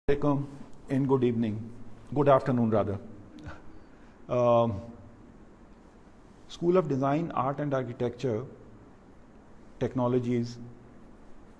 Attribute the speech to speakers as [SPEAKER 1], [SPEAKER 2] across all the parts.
[SPEAKER 1] Alaikum and good evening, good afternoon rather. School of Design, Art and Architecture Technologies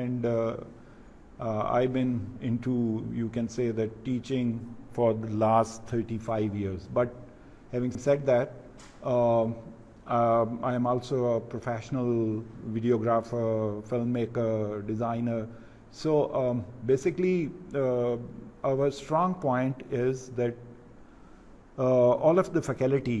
[SPEAKER 1] and I've been into, you can say that, teaching for the last 35 years. But having said that, I am also a professional videographer, filmmaker, designer. So basically, our strong point is that all of the faculty,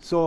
[SPEAKER 1] So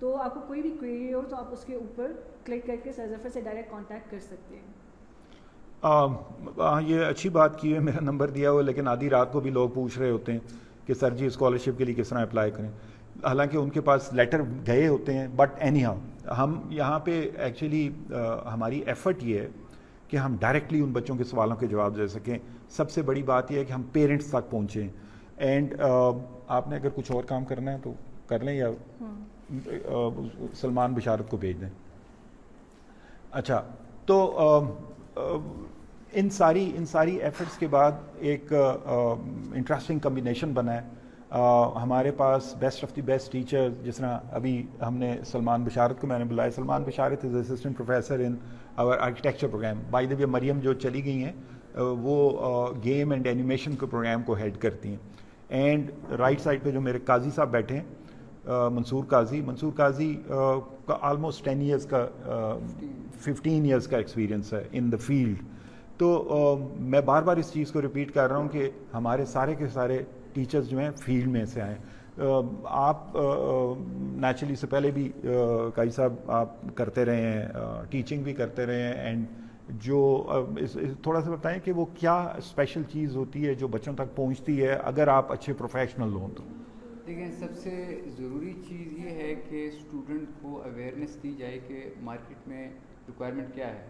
[SPEAKER 2] تو آپ کو کوئی بھی query ہو تو آپ اس کے اوپر click کر کے سر ظفر سے ڈائریکٹ کانٹیکٹ کر سکتے ہیں.
[SPEAKER 1] یہ اچھی بات کی ہے, میرا نمبر دیا ہوا, لیکن آدھی رات کو بھی لوگ پوچھ رہے ہوتے ہیں کہ سر جی اسکالرشپ کے لیے کس طرح اپلائی کریں, حالانکہ ان کے پاس لیٹر گئے ہوتے ہیں. بٹ اینی ہاؤ ہم یہاں پہ ایکچولی ہماری ایفرٹ یہ ہے کہ ہم ڈائریکٹلی ان بچوں کے سوالوں کے جواب دے سکیں. سب سے بڑی بات یہ ہے کہ ہم پیرنٹس تک پہنچیں. اینڈ آپ نے اگر کچھ اور کام کرنا ہے تو کر لیں یا سلمان بشارت کو بھیج دیں. اچھا, تو ان ساری ایفرٹس کے بعد ایک انٹرسٹنگ کمبینیشن بنا ہے. ہمارے پاس best of the best teacher, جس طرح ابھی ہم نے سلمان بشارت کو میں نے بلایا. Salman Basharat is assistant professor in our architecture program. By the way Maryam جو چلی گئی ہیں وہ گیم اینڈ اینیمیشن کے پروگرام کو ہیڈ کرتی ہیں. اینڈ رائٹ سائڈ پہ جو میرے قاضی صاحب بیٹھے ہیں, منصور قاضی کا آلموسٹ 10 ایئرس کا 15 ایئرس کا ایکسپیرینس ہے ان دا فیلڈ. تو میں بار بار اس چیز کو ریپیٹ کر رہا ہوں کہ ہمارے سارے کے سارے ٹیچرز جو ہیں فیلڈ میں سے آئیں. آپ نیچرلی سے پہلے بھی قاضی صاحب آپ کرتے رہے ہیں, ٹیچنگ بھی کرتے رہے ہیں. اینڈ جو تھوڑا سا بتائیں کہ وہ کیا اسپیشل چیز ہوتی ہے جو بچوں تک پہنچتی ہے اگر آپ اچھے پروفیشنل ہوں تو؟
[SPEAKER 3] دیکھیں, سب سے ضروری چیز یہ ہے کہ اسٹوڈنٹ کو اویئرنیس دی جائے کہ مارکیٹ میں ریکوائرمنٹ کیا ہے,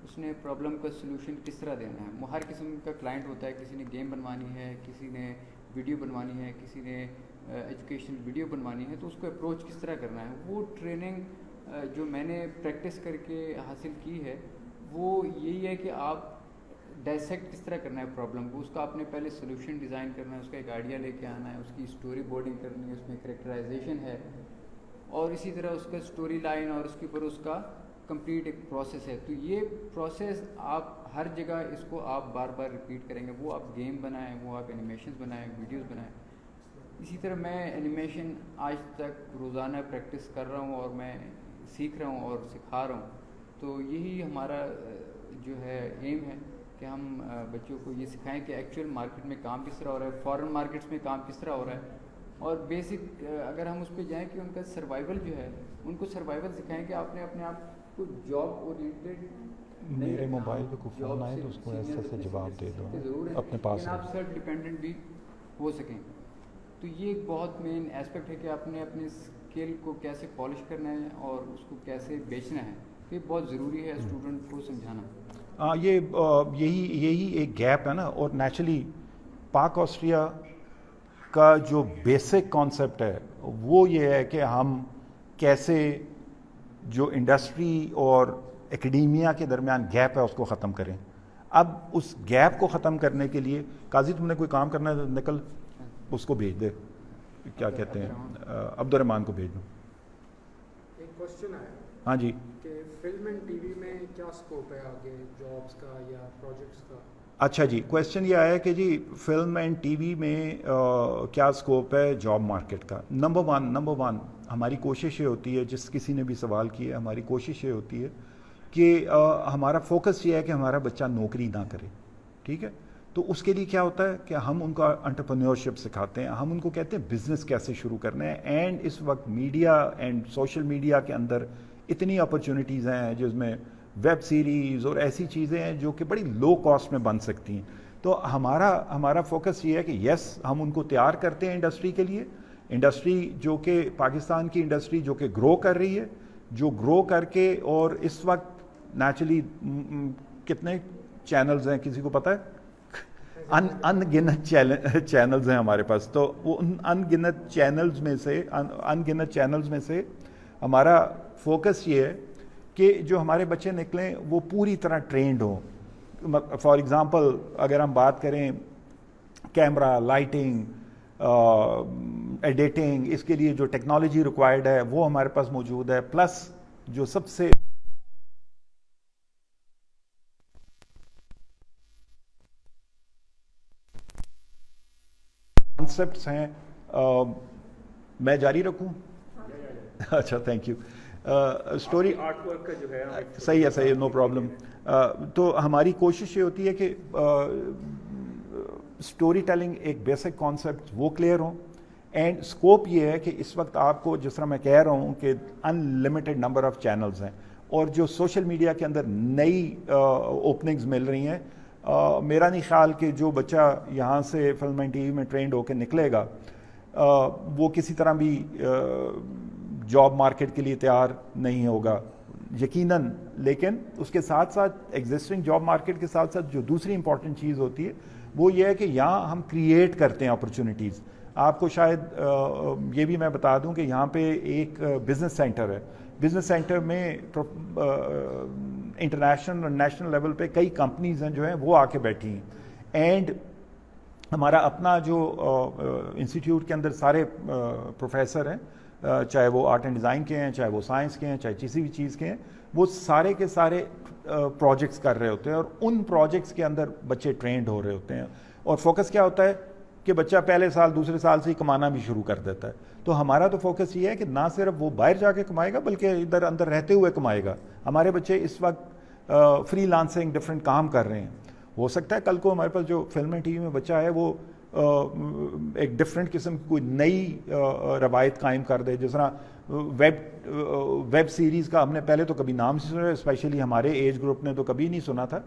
[SPEAKER 3] اس نے پرابلم کا سلوشن کس طرح دینا ہے. ہر قسم کا کلائنٹ ہوتا ہے, کسی نے گیم بنوانی ہے, کسی نے ویڈیو بنوانی ہے, کسی نے ایجوکیشنل ویڈیو بنوانی ہے, تو اس کو اپروچ کس طرح کرنا ہے. وہ ٹریننگ جو میں نے پریکٹس کر کے حاصل کی ہے وہ یہی ہے کہ آپ ڈائسیکٹ کس طرح کرنا ہے پرابلم کو. اس کا آپ نے پہلے سولوشن ڈیزائن کرنا ہے, اس کا ایک آئیڈیا لے کے آنا ہے, اس کی اسٹوری بورڈنگ کرنی ہے, اس میں کریکٹرائزیشن ہے, اور اسی طرح اس کا اسٹوری لائن اور اس کے اوپر اس کا کمپلیٹ ایک پروسیس ہے. تو یہ پروسیس آپ ہر جگہ اس کو آپ بار بار ریپیٹ کریں گے. وہ آپ گیم بنائیں, وہ آپ اینیمیشنز بنائیں, ویڈیوز بنائیں. اسی طرح میں اینیمیشن آج تک روزانہ پریکٹس کر رہا ہوں اور میں سیکھ رہا ہوں اور سکھا رہا ہوں. تو یہی ہمارا جو ہے ایم ہے کہ ہم بچوں کو یہ سکھائیں کہ ایکچوئل مارکیٹ میں کام کس طرح ہو رہا ہے, فارن مارکیٹس میں کام کس طرح ہو رہا ہے, اور بیسک اگر ہم اس پہ جائیں کہ ان کا سروائیول جو ہے, ان کو سروائیول سکھائیں کہ آپ نے اپنے آپ کو جاب اورینٹیڈ.
[SPEAKER 1] میرے موبائل پہ کوئی فون آئے تو اس کو ایسے سے جواب دے دو اپنے پاس,
[SPEAKER 3] آپ سیلف ڈیپینڈنٹ بھی ہو سکیں. تو یہ ایک بہت مین ایسپیکٹ ہے کہ آپ نے اپنے اسکل کو کیسے پالش کرنا ہے اور اس کو کیسے بیچنا ہے. یہ بہت ضروری ہے اسٹوڈنٹ کو سمجھانا.
[SPEAKER 1] یہی ایک گیپ ہے نا. اور نیچرلی پاک آسٹریا کا جو بیسک کانسیپٹ ہے وہ یہ ہے کہ ہم کیسے جو انڈسٹری اور ایکڈیمیا کے درمیان گیپ ہے اس کو ختم کریں. اب اس گیپ کو ختم کرنے کے لیے قاضی تم نے کوئی کام کرنا ہے تو نکل اس کو بھیج دے, کیا کہتے ہیں, عبد الرحمان کو بھیج دو.
[SPEAKER 4] ایک کوشچن ہے.
[SPEAKER 1] ہاں جی.
[SPEAKER 4] کہ فلم اینڈ ٹی وی میں کیا اسکوپ ہے آگے جابس کا یا پروجیکٹس کا؟
[SPEAKER 1] اچھا جی, کویشچن یہ آیا کہ جی فلم اینڈ ٹی وی میں کیا اسکوپ ہے جاب مارکیٹ کا. نمبر ون ہماری کوشش یہ ہوتی ہے, جس کسی نے بھی سوال کیا, ہماری کوشش یہ ہوتی ہے کہ ہمارا فوکس یہ ہے کہ ہمارا بچہ نوکری نہ کرے. ٹھیک ہے, تو اس کے لیے کیا ہوتا ہے کہ ہم ان کا انٹرپرینیورشپ سکھاتے ہیں, ہم ان کو کہتے ہیں بزنس کیسے شروع کرنا ہے. اینڈ اس وقت میڈیا اینڈ سوشل میڈیا کے اندر اتنی اپرچونیٹیز ہیں جس میں ویب سیریز اور ایسی چیزیں ہیں جو کہ بڑی لو کاسٹ میں بن سکتی ہیں. تو ہمارا فوکس یہ ہے کہ یس ہم ان کو تیار کرتے ہیں انڈسٹری کے لیے. انڈسٹری جو کہ پاکستان کی انڈسٹری جو کہ گرو کر رہی ہے, جو گرو کر کے, اور اس وقت نیچرلی کتنے چینلز ہیں کسی کو پتہ ہے؟ ان گنت چینلز ہیں ہمارے پاس. تو وہ ان گنت چینلز میں سے ہمارا فوکس یہ ہے کہ جو ہمارے بچے نکلیں وہ پوری طرح ٹرینڈ ہوں. فار ایگزامپل اگر ہم بات کریں کیمرہ, لائٹنگ, ایڈیٹنگ, اس کے لیے جو ٹیکنالوجی ریکوائرڈ ہے وہ ہمارے پاس موجود ہے. پلس جو سب سے کانسیپٹس ہیں. میں جاری رکھوں؟ اچھا, thank you. Story
[SPEAKER 4] art work کا جو ہے
[SPEAKER 1] صحیح ہے, نو پرابلم. تو ہماری کوشش یہ ہوتی ہے کہ اسٹوری ٹیلنگ ایک بیسک کانسیپٹ وہ کلیئر ہوں, اینڈ اسکوپ یہ ہے کہ اس وقت آپ کو جس طرح میں کہہ رہا ہوں کہ انلمیٹڈ نمبر آف چینلز ہیں، اور جو سوشل میڈیا کے اندر نئی اوپننگز مل رہی ہیں. میرا نہیں خیال کہ جو بچہ یہاں سے فلم اینڈ ٹی وی میں ٹرینڈ ہو کے نکلے گا وہ کسی طرح بھی جاب مارکیٹ کے لیے تیار نہیں ہوگا یقیناً. لیکن اس کے ساتھ ساتھ ایگزسٹنگ جاب مارکیٹ کے ساتھ ساتھ جو دوسری امپورٹنٹ چیز ہوتی ہے وہ یہ ہے کہ یہاں ہم کریٹ کرتے ہیں اپرچونیٹیز. آپ کو شاید یہ بھی میں بتا دوں کہ یہاں پہ ایک بزنس سینٹر ہے. بزنس سینٹر میں انٹرنیشنل اور نیشنل لیول پہ کئی کمپنیز ہیں جو ہیں وہ آ کے بیٹھی ہیں. اینڈ ہمارا اپنا جو انسٹیٹیوٹ کے اندر سارے پروفیسر ہیں، چاہے وہ آرٹ اینڈ ڈیزائن کے ہیں، چاہے وہ سائنس کے ہیں، چاہے کسی بھی چیز کے ہیں، وہ سارے کے سارے پروجیکٹس کر رہے ہوتے ہیں اور ان پروجیکٹس کے اندر بچے ٹرینڈ ہو رہے ہوتے ہیں. اور فوکس کیا ہوتا ہے کہ بچہ پہلے سال دوسرے سال سے ہی کمانا بھی شروع کر دیتا ہے. تو ہمارا تو فوکس یہ ہے کہ نہ صرف وہ باہر جا کے کمائے گا بلکہ ادھر اندر رہتے ہوئے کمائے گا. ہمارے بچے اس وقت فری لانسنگ ڈفرینٹ کام کر رہے ہیں. ہو سکتا ہے کل کو ہمارے پاس جو فلم اینڈ ٹی وی میں بچہ ہے وہ ایک ڈفرینٹ قسم کی کوئی نئی روایت قائم کر دے. جس طرح ویب سیریز کا ہم نے پہلے تو کبھی نام نہیں سنا، اسپیشلی ہمارے ایج گروپ نے تو کبھی نہیں سنا تھا.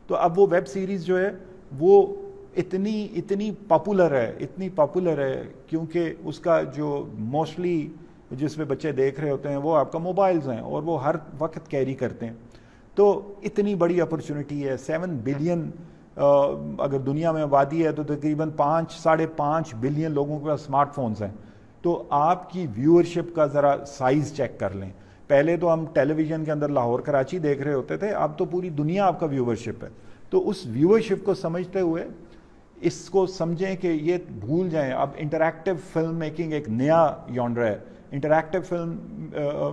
[SPEAKER 1] تو اب وہ ویب سیریز جو ہے وہ اتنی پاپولر ہے کیونکہ اس کا جو موسٹلی جس میں بچے دیکھ رہے ہوتے ہیں وہ آپ کا موبائلز ہیں اور وہ ہر وقت کیری کرتے ہیں. تو اتنی بڑی اپرچونٹی ہے. 7 بلین اگر دنیا میں آبادی ہے تو تقریباً 5.5 بلین لوگوں کے پاس اسمارٹ فونز ہیں. تو آپ کی ویورشپ کا ذرا سائز چیک کر لیں. پہلے تو ہم ٹیلی ویژن کے اندر لاہور کراچی دیکھ رہے ہوتے تھے، اب تو پوری دنیا آپ کا ویورشپ ہے. تو اس ویورشپ کو سمجھتے ہوئے اس کو سمجھیں کہ یہ بھول جائیں. اب انٹریکٹیو فلم میکنگ ایک نیا یونڈر ہے. انٹریکٹیو فلم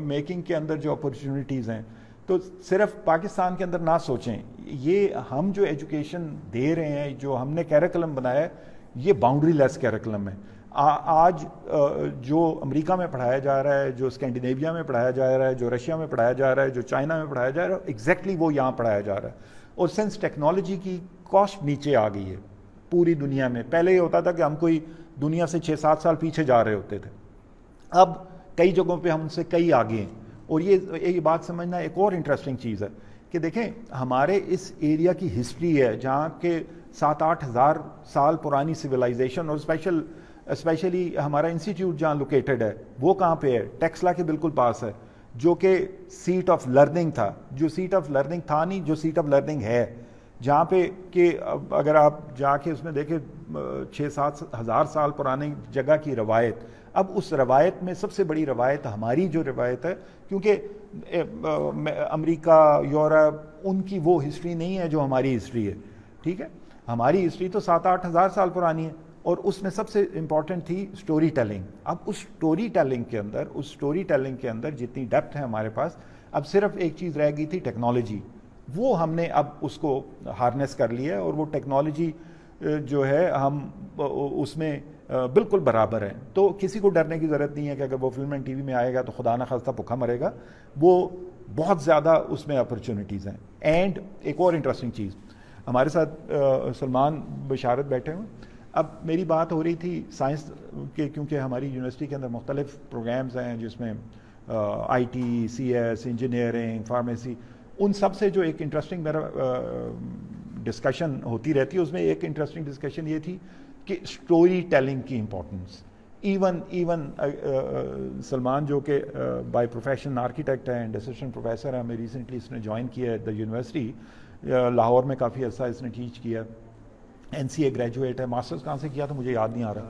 [SPEAKER 1] میکنگ کے اندر جو اپرچونیٹیز ہیں تو صرف پاکستان کے اندر نہ سوچیں. یہ ہم جو ایجوکیشن دے رہے ہیں، جو ہم نے کیریکلم بنایا ہے، یہ باؤنڈری لیس کیریکلم ہے. آج جو امریکہ میں پڑھایا جا رہا ہے، جو اسکینڈینیویا میں پڑھایا جا رہا ہے، جو رشیا میں پڑھایا جا رہا ہے، جو چائنا میں پڑھایا جا رہا ہے، ایگزیکٹلی وہ یہاں پڑھایا جا رہا ہے. اور سنس ٹیکنالوجی کی کاسٹ نیچے آ گئی ہے پوری دنیا میں. پہلے یہ ہوتا تھا کہ ہم کوئی دنیا سے 6-7 سال پیچھے جا رہے ہوتے تھے، اب کئی جگہوں پہ ہم ان سے کئی آگے ہیں. اور یہ بات سمجھنا ایک اور انٹرسٹنگ چیز ہے کہ دیکھیں ہمارے اس ایریا کی ہسٹری ہے جہاں کہ 7-8 ہزار سال پرانی سویلائزیشن. اور اسپیشلی ہمارا انسٹیٹیوٹ جہاں لوکیٹڈ ہے وہ کہاں پہ ہے؟ ٹیکسلا کے بالکل پاس ہے، جو کہ سیٹ آف لرننگ تھا. جو سیٹ آف لرننگ تھا نہیں، جو سیٹ آف لرننگ ہے، جہاں پہ کہ اگر آپ جا کے اس میں دیکھیں 6-7 ہزار سال پرانی جگہ کی روایت. اب اس روایت میں سب سے بڑی روایت ہماری جو روایت ہے، کیونکہ امریکہ، یورپ، ان کی وہ ہسٹری نہیں ہے جو ہماری ہسٹری ہے. ٹھیک ہے، ہماری ہسٹری تو 7-8 ہزار سال پرانی ہے اور اس میں سب سے امپورٹنٹ تھی سٹوری ٹیلنگ. اب اس سٹوری ٹیلنگ کے اندر جتنی ڈیپتھ ہے ہمارے پاس، اب صرف ایک چیز رہ گئی تھی، ٹیکنالوجی. وہ ہم نے اب اس کو ہارنیس کر لیا ہے اور وہ ٹیکنالوجی جو ہے ہم اس میں بالکل برابر ہیں. تو کسی کو ڈرنے کی ضرورت نہیں ہے کہ اگر وہ فلم اینڈ ٹی وی میں آئے گا تو خدا نہ خواستہ بھوکا مرے گا. وہ بہت زیادہ اس میں اپرچونیٹیز ہیں. اینڈ ایک اور انٹرسٹنگ چیز، ہمارے ساتھ سلمان بشارت بیٹھے ہوئے. اب میری بات ہو رہی تھی سائنس کے، کیونکہ ہماری یونیورسٹی کے اندر مختلف پروگرامز ہیں جس میں I T, C S, engineering, pharmacy, ان سب سے جو ایک انٹرسٹنگ میرا ڈسکشن ہوتی رہتی ہے، اس میں ایک انٹرسٹنگ ڈسکشن یہ تھی کہ اسٹوری ٹیلنگ کی امپورٹنس. ایون سلمان جو کہ بائی پروفیشن آرکیٹیکٹ ہے اینڈ اسسٹنٹ پروفیسر ہے، ہمیں ریسنٹلی اس نے جوائن کیا ہے دا یونیورسٹی لاہور میں، کافی عرصہ اس نے ٹیچ کیا. NCA گریجویٹ ہے. ماسٹرز کہاں سے کیا تو مجھے یاد نہیں آ رہا،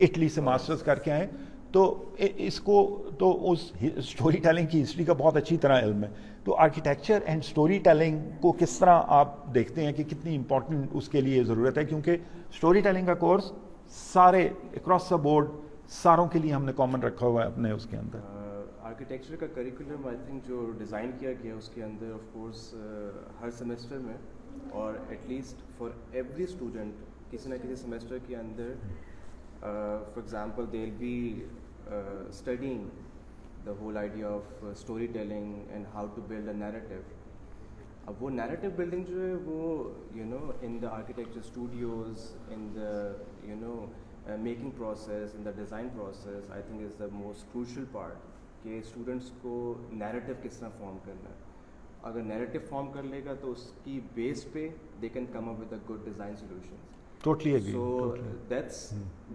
[SPEAKER 1] اٹلی سے ماسٹرز کر کے آئے. تو اس کو تو اس اسٹوری ٹیلنگ کی ہسٹری کا بہت اچھی طرح علم ہے. تو آرکیٹیکچر اینڈ اسٹوری ٹیلنگ کو کس طرح آپ دیکھتے ہیں کہ کتنی امپورٹنٹ اس کے لیے ضرورت ہے؟ کیونکہ اسٹوری ٹیلنگ کا کورس سارے اکراس دا بورڈ ساروں کے لیے ہم نے کامن رکھا ہوا ہے اپنے اس کے اندر.
[SPEAKER 5] آرکیٹیکچر کا کریکولم آئی تھنک جو ڈیزائن کیا گیا اس کے اندر آف کورس ہر سیمسٹر میں اور at least for every student کسی نہ کسی سیمسٹر کے اندر for example they will be studying the whole idea of storytelling and how to build a narrative. اب وہ narrative building جو ہے وہ in the architecture studios, in the making process in the design process I think is the most crucial part کہ students کو narrative کس طرح form کرنا ہے. اگر نیریٹو فارم کر لے گا تو اس کی بیس پہ they can come up with a good design solutions.
[SPEAKER 1] Totally agree.
[SPEAKER 5] So
[SPEAKER 1] Totally.
[SPEAKER 5] that's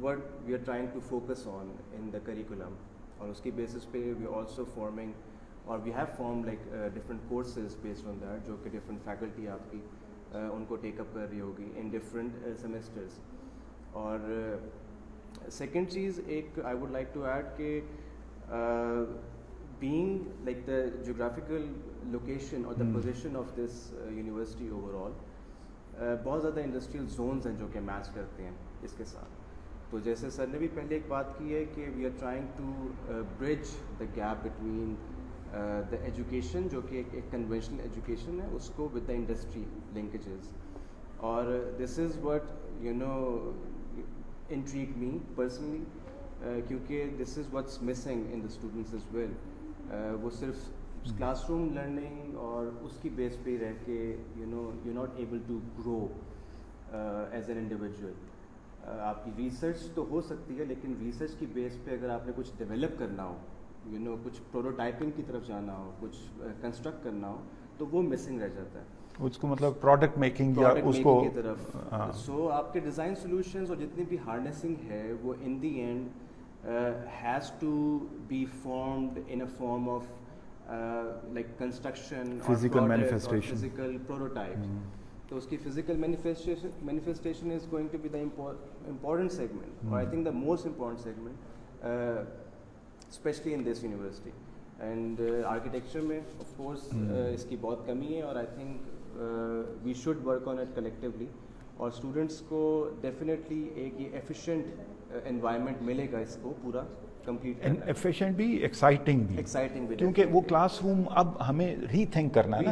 [SPEAKER 5] what we are trying to focus on in the curriculum. اور اس کی بیسس پہ we are also forming or we have formed like different courses based on that جو کہ different faculty آپ کی ان کو ٹیک اپ کر رہی ہوگی in different semesters. اور second چیز ایک I would like to add کہ being like the geographical location or the position of this university overall بہت زیادہ انڈسٹریل زونز ہیں جو کہ میچ کرتے ہیں اس کے ساتھ. تو جیسے سر نے بھی پہلے ایک بات کی ہے کہ we are trying to bridge the gap between the education جو کہ ایک کنونشنل ایجوکیشن ہے اس کو ود دا انڈسٹری لنکیجز. اور this is what you know intrigue me personally کیونکہ this is what's missing in the students as well. وہ صرف class room learning اور اس کی بیس پہ رہ کے you know you not able to grow as an individual. آپ کی ریسرچ تو ہو سکتی ہے لیکن ریسرچ کی بیس پہ اگر آپ نے کچھ ڈیولپ کرنا ہو یو نو کچھ پروٹوٹائپنگ کی طرف جانا ہو کچھ کنسٹرکٹ کرنا ہو تو وہ مسنگ رہ جاتا ہے
[SPEAKER 1] اس کو مطلب پروڈکٹ میکنگ یا اس کو
[SPEAKER 5] کی طرف. سو آپ کے ڈیزائن سولوشنز اور جتنی بھی ہارنیسنگ ہے وہ in the end has to be formed in a form of like construction
[SPEAKER 1] physical
[SPEAKER 5] or
[SPEAKER 1] manifestation
[SPEAKER 5] or physical prototypes. So uski physical manifestation is going to be the important segment or I think the most important segment especially in this university. And architecture mein of course iski bahut kami hai aur I think we should work on it collectively. اور students کو definitely ایک یہ efficient environment ملے گا اس کو پورا complete
[SPEAKER 1] efficient بھی exciting بھی کیونکہ وہ کلاس روم اب ہمیں ری تھنک کرنا ہے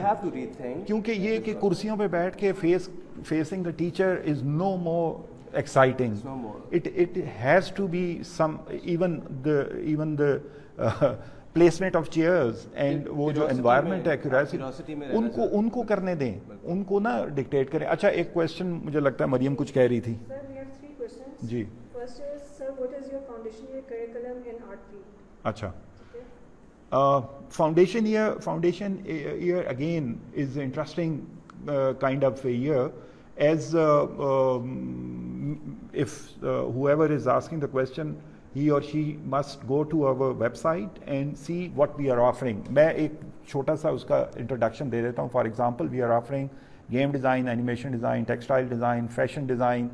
[SPEAKER 1] کیونکہ یہ کہ کرسیوں پہ بیٹھ کے facing the teacher is no more exciting. It has to be some even the placement of chairs and وہ جو انوائرمنٹ ہے کیوریوسٹی ان کو کرنے دیں ان کو نہ ڈکٹیٹ کریں. اچھا ایک کویشچن مجھے لگتا ہے مریم کچھ کہہ رہی تھی. جی اچھا foundation year again is interesting kind of year as if whoever is asking the question he or she must go to our website and see what we are offering. میں ایک چھوٹا سا اس کا انٹروڈکشن دے دیتا ہوں. For example we are offering game design, animation design, textile design, fashion design,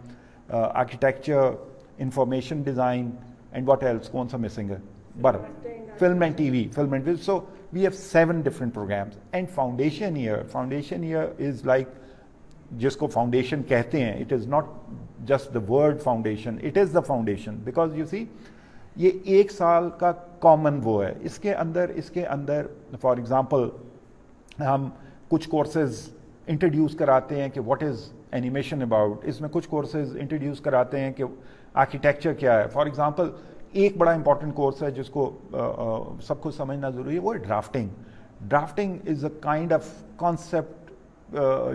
[SPEAKER 1] architecture, information design and what else. کون سا مسنگ ہے؟ Film and TV, film and so we have 7 different programs. And foundation year is like جس کو foundation کہتے ہیں, it is not just the word foundation, it is the foundation because you see یہ 1 سال کا common وہ ہے. اس کے اندر فار ایگزامپل ہم کچھ کورسز انٹروڈیوس کراتے ہیں کہ واٹ از اینیمیشن اباؤٹ. اس میں کچھ کورسز انٹروڈیوس کراتے ہیں کہ آرکیٹیکچر کیا ہے. فار ایگزامپل ایک بڑا امپورٹنٹ کورس ہے جس کو سب کو سمجھنا ضروری ہے, وہ ہے drafting. Drafting is a kind of concept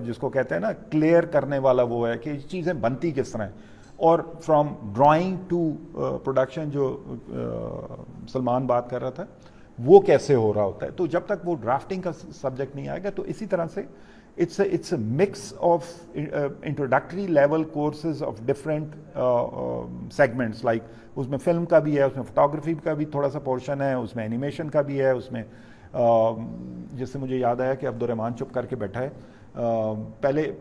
[SPEAKER 1] جس کو کہتے ہیں نا کلیئر کرنے والا وہ ہے کہ چیزیں بنتی کس طرح ہیں. اور فرام ڈرائنگ ٹو پروڈکشن جو سلمان بات کر رہا تھا وہ کیسے ہو رہا ہوتا ہے. تو جب تک وہ ڈرافٹنگ کا سبجیکٹ نہیں آئے گا تو اسی طرح سے it's a mix of introductory level courses of different segments. Like اس میں فلم کا بھی ہے, اس میں فوٹوگرافی کا بھی تھوڑا سا پورشن ہے, اس میں اینیمیشن کا بھی ہے, اس میں جس سے مجھے یاد آیا کہ عبدالرحمان چپ کر کے بیٹھا ہے. پہلے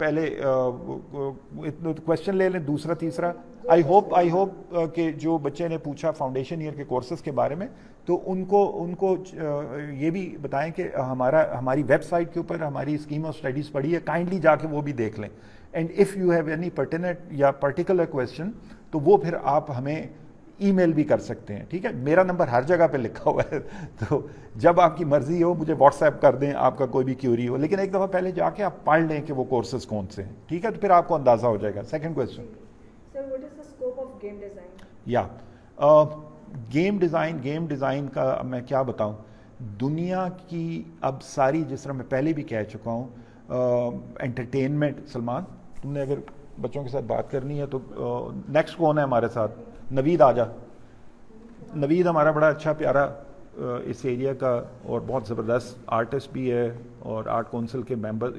[SPEAKER 1] کویشچن لے لیں, دوسرا تیسرا. آئی ہوپ کہ جو بچے نے پوچھا فاؤنڈیشن ایئر کے کورسز کے بارے میں تو ان کو یہ بھی بتائیں کہ ہماری ویب سائٹ کے اوپر ہماری اسکیم آف اسٹڈیز پڑھی ہے, کائنڈلی جا کے وہ بھی دیکھ لیں. And if you have any pertinent یا پرٹیکولر کویشچن تو وہ پھر آپ ہمیں ای میل بھی کر سکتے ہیں. ٹھیک ہے, میرا نمبر ہر جگہ پہ لکھا ہوا ہے, تو جب آپ کی مرضی ہو مجھے واٹس ایپ کر دیں آپ کا کوئی بھی کیوری ہو, لیکن ایک دفعہ پہلے جا کے آپ پڑھ لیں کہ وہ کورسز کون سے ہیں. ٹھیک ہے, تو پھر آپ کو اندازہ ہو جائے گا. سیکنڈ کویشچن یا گیم ڈیزائن کا میں کیا بتاؤں. دنیا کی اب ساری, جس طرح میں پہلے بھی کہہ چکا ہوں, انٹرٹینمنٹ. سلمان تم نے اگر بچوں کے ساتھ بات کرنی ہے تو نیکسٹ کون ہے ہمارے ساتھ؟ نوید آ جا. نوید ہمارا بڑا اچھا پیارا اس ایریا کا اور بہت زبردست آرٹسٹ بھی ہے اور آرٹ کونسل کے ممبر.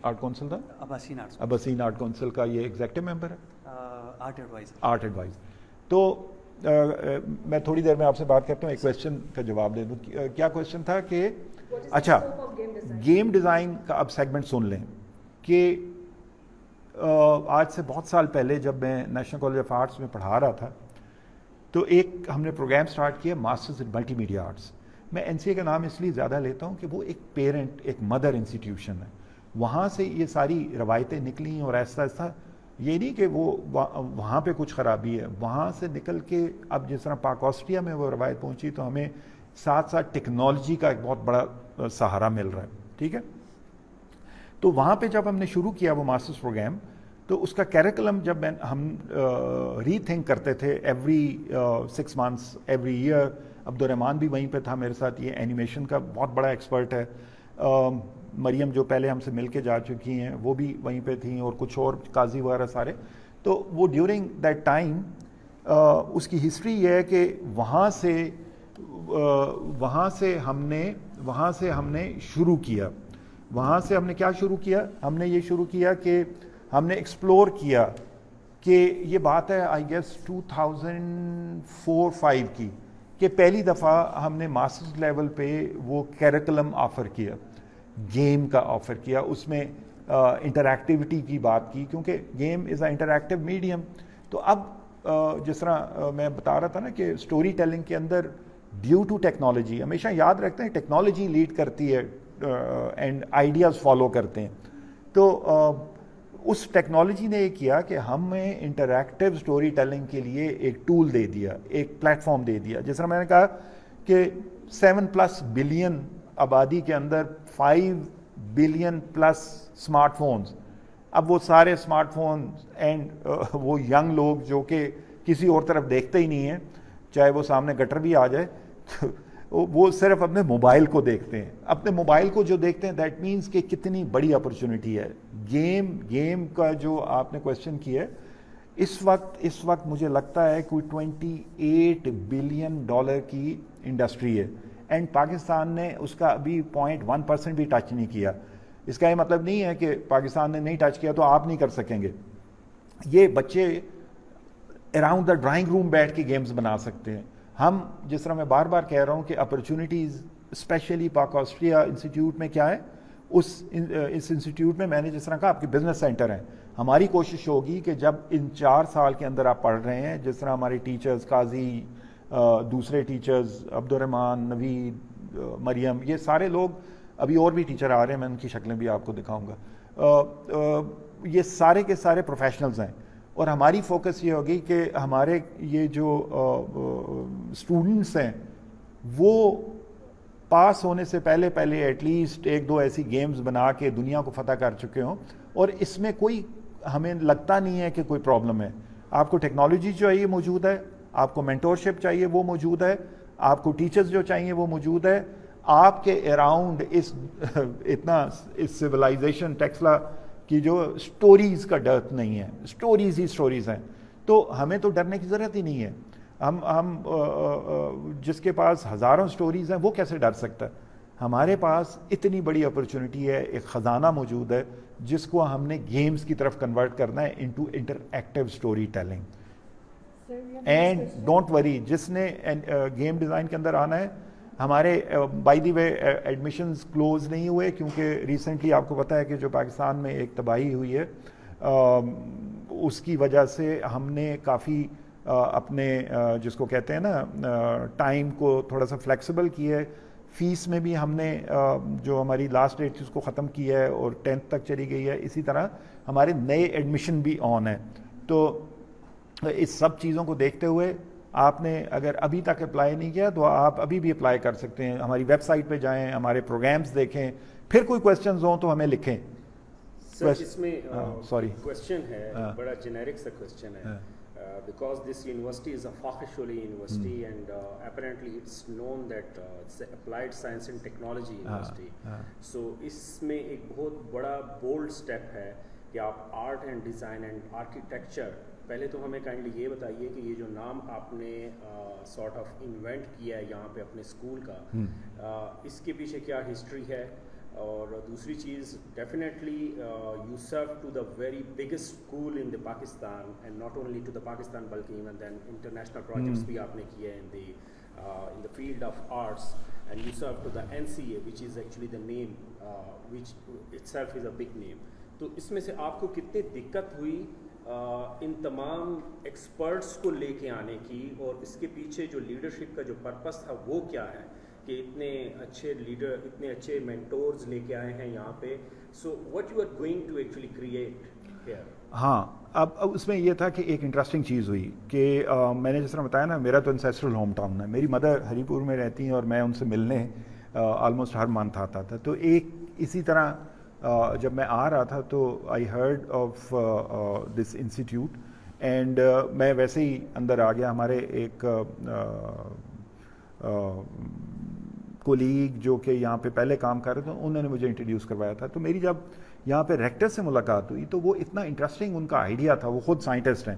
[SPEAKER 1] آرٹ کونسل تھا اباسین آرٹ کونسل کا یہ ایگزیکٹو ممبر ہے, آرٹ ایڈوائز. تو میں تھوڑی دیر میں آپ سے بات کرتا ہوں, ایک کویشچن کا جواب دے دوں. کیا کویشچن تھا کہ اچھا گیم ڈیزائن کا اب سیگمنٹ سن لیں کہ آج سے بہت سال پہلے جب میں نیشنل کالج آف آرٹس میں پڑھا رہا تھا تو ایک ہم نے پروگرام سٹارٹ کیا ماسٹرز ان ملٹی میڈیا آرٹس. میں این سی اے کا نام اس لیے زیادہ لیتا ہوں کہ وہ ایک پیرنٹ, ایک مدر انسٹیٹیوشن ہے. وہاں سے یہ ساری روایتیں نکلیں اور ایسا ایسا یہ نہیں کہ وہ وہاں پہ کچھ خرابی ہے, وہاں سے نکل کے اب جس طرح پاک آسٹریا میں وہ روایت پہنچی تو ہمیں ساتھ ساتھ ٹیکنالوجی کا ایک بہت بڑا سہارا مل رہا ہے. ٹھیک ہے, تو وہاں پہ جب ہم نے شروع کیا وہ ماسٹرز پروگرام تو اس کا کیریکولم جب ہم ری تھنک کرتے تھے every 6 months every year. Abdul Rahman بھی وہیں پہ تھا میرے ساتھ, یہ اینیمیشن کا بہت بڑا ایکسپرٹ ہے. مریم جو پہلے ہم سے مل کے جا چکی ہیں وہ بھی وہیں پہ تھیں اور کچھ اور قاضی وغیرہ سارے. تو وہ ڈیورنگ دیٹ ٹائم اس کی ہسٹری یہ ہے کہ وہاں سے ہم نے شروع کیا. وہاں سے ہم نے کیا شروع کیا, ہم نے یہ شروع کیا کہ ہم نے ایکسپلور کیا کہ یہ بات ہے آئی گیس 2004-05 کی کہ پہلی دفعہ ہم نے ماسٹرز لیول پہ وہ کیریکولم آفر کیا, گیم کا آفر کیا. اس میں انٹریکٹیوٹی کی بات کی کیونکہ game is a interactive medium. تو اب جس طرح میں بتا رہا تھا نا کہ اسٹوری ٹیلنگ کے اندر ڈیو ٹو ٹیکنالوجی, ہمیشہ یاد رکھتے ہیں ٹیکنالوجی لیڈ کرتی ہے اینڈ آئیڈیاز فالو کرتے ہیں. تو اس ٹیکنالوجی نے یہ کیا کہ ہمیں انٹریکٹیو اسٹوری ٹیلنگ کے لیے ایک ٹول دے دیا, ایک پلیٹ فارم دے دیا. جس طرح میں نے کہا کہ 7+ بلین آبادی کے اندر 5 بلین پلس اسمارٹ فونز. اب وہ اسمارٹ اسمارٹ فون اینڈ وہ ینگ لوگ جو کہ کسی اور طرف دیکھتے ہی نہیں ہیں, چاہے وہ سامنے گٹر بھی آ جائے وہ صرف اپنے موبائل کو دیکھتے ہیں. اپنے موبائل کو جو دیکھتے ہیں دیٹ مینس کہ کتنی بڑی اپرچونٹی ہے. گیم کا جو آپ نے کویشچن کیا ہے, اس وقت مجھے لگتا ہے کوئی $28 بلین کی انڈسٹری ہے اینڈ پاکستان نے اس کا ابھی 0.1% بھی ٹچ نہیں کیا. اس کا یہ مطلب نہیں ہے کہ پاکستان نے نہیں ٹچ کیا تو آپ نہیں کر سکیں گے. یہ بچے اراؤنڈ دا ڈرائنگ روم بیٹھ کے گیمز بنا سکتے ہیں. ہم جس طرح میں بار بار کہہ رہا ہوں کہ اپرچونیٹیز اسپیشلی پاک آسٹریا انسٹیٹیوٹ میں کیا ہے, اس انسٹیٹیوٹ میں نے جس طرح کہا آپ کے بزنس سینٹر ہیں. ہماری کوشش ہوگی کہ جب ان 4 سال کے اندر آپ پڑھ رہے ہیں, جس طرح ہمارے ٹیچرز قاضی, دوسرے ٹیچرز عبدالرحمان, نوید, مریم, یہ سارے لوگ, ابھی اور بھی ٹیچر آ رہے ہیں, میں ان کی شکلیں بھی آپ کو دکھاؤں گا. یہ سارے کے سارے پروفیشنلز ہیں اور ہماری فوکس یہ ہوگی کہ ہمارے یہ جو اسٹوڈنٹس ہیں وہ پاس ہونے سے پہلے ایٹ لیسٹ 1-2 ایسی گیمز بنا کے دنیا کو فتح کر چکے ہوں. اور اس میں کوئی ہمیں لگتا نہیں ہے کہ کوئی پرابلم ہے. آپ کو ٹیکنالوجی چاہیے موجود ہے, آپ کو مینٹورشپ چاہیے وہ موجود ہے, آپ کو ٹیچرز جو چاہیے وہ موجود ہے. آپ کے اراؤنڈ اس سویلائزیشن ٹیکسلا کی جو سٹوریز کا ڈر نہیں ہے, سٹوریز ہی سٹوریز ہیں. تو ہمیں تو ڈرنے کی ضرورت ہی نہیں ہے. ہم جس کے پاس ہزاروں سٹوریز ہیں وہ کیسے ڈر سکتا ہے. ہمارے پاس اتنی بڑی اپرچونٹی ہے, ایک خزانہ موجود ہے جس کو ہم نے گیمز کی طرف کنورٹ کرنا ہے into interactive story telling. And don't worry, جس نے گیم ڈیزائن کے اندر آنا ہے, ہمارے by the way admissions close نہیں ہوئے کیونکہ ریسنٹلی آپ کو پتہ ہے کہ جو پاکستان میں ایک تباہی ہوئی ہے اس کی وجہ سے ہم نے کافی اپنے جس کو کہتے ہیں نا ٹائم کو تھوڑا سا فلیکسیبل کیا ہے. فیس میں بھی ہم نے جو ہماری لاسٹ ڈیٹ تھی اس کو ختم کیا ہے اور 10th تک چلی گئی ہے. اسی طرح ہمارے نئے ایڈمیشن بھی آن ہیں. تو اس سب چیزوں کو دیکھتے ہوئے آپ نے اگر ابھی تک اپلائی نہیں کیا تو آپ ابھی بھی اپلائی کر سکتے ہیں. ہماری ویب سائٹ پہ جائیں, ہمارے پروگرامز دیکھیں, پھر کوئی کویسچنز ہوں تو ہمیں لکھیں.
[SPEAKER 6] سر اس میں کویسچن ہے, بڑا جنیرک سا کویسچن ہے. Because this university is a Fakhish Wali University and apparently it's known that it's an applied science and technology university. So اس میں ایک بہت بڑا bold step ہے کہ آپ art and design and architecture پہلے تو ہمیں کائنڈلی یہ بتائیے کہ یہ جو نام آپ نے سارٹ آف انوینٹ کیا ہے یہاں پہ اپنے اسکول کا، اس کے پیچھے کیا ہسٹری ہے؟ اور دوسری چیز definitely you serve to the very biggest school in the Pakistan and not only to the Pakistan بلکہ ایون دین انٹرنیشنل پروجیکٹس بھی آپ نے کیے ہیں in the field of arts, and you serve to the NCA, which is actually the name which itself is a big name. تو اس میں سے آپ کو کتنی دقت ہوئی ان تمام ایکسپرٹس کو لے کے آنے کی، اور اس کے پیچھے جو لیڈرشپ کا جو پرپس تھا وہ کیا ہے کہ اتنے اچھے لیڈر، اتنے اچھے مینٹورز لے کے آئے ہیں یہاں پہ؟ So what you are going to actually create here?
[SPEAKER 1] ہاں، اب اس میں یہ تھا کہ ایک انٹرسٹنگ چیز ہوئی کہ میں نے جس طرح بتایا نا، میرا تو انسیسٹرل ہوم ٹاؤن ہے، میری مدر ہری پور میں رہتی ہیں اور میں ان سے ملنے آلموسٹ ہر منتھ آتا تھا. تو ایک اسی طرح جب میں آ رہا تھا تو I heard of this institute and میں ویسے ہی اندر آ گیا. ہمارے ایک کولیگ جو کہ یہاں پہ پہلے کام کر رہے تھے، انہوں نے مجھے انٹروڈیوس کروایا تھا. تو میری جب یہاں پہ ریکٹر سے ملاقات ہوئی تو وہ اتنا انٹرسٹنگ ان کا آئیڈیا تھا، وہ خود سائنٹسٹ ہیں،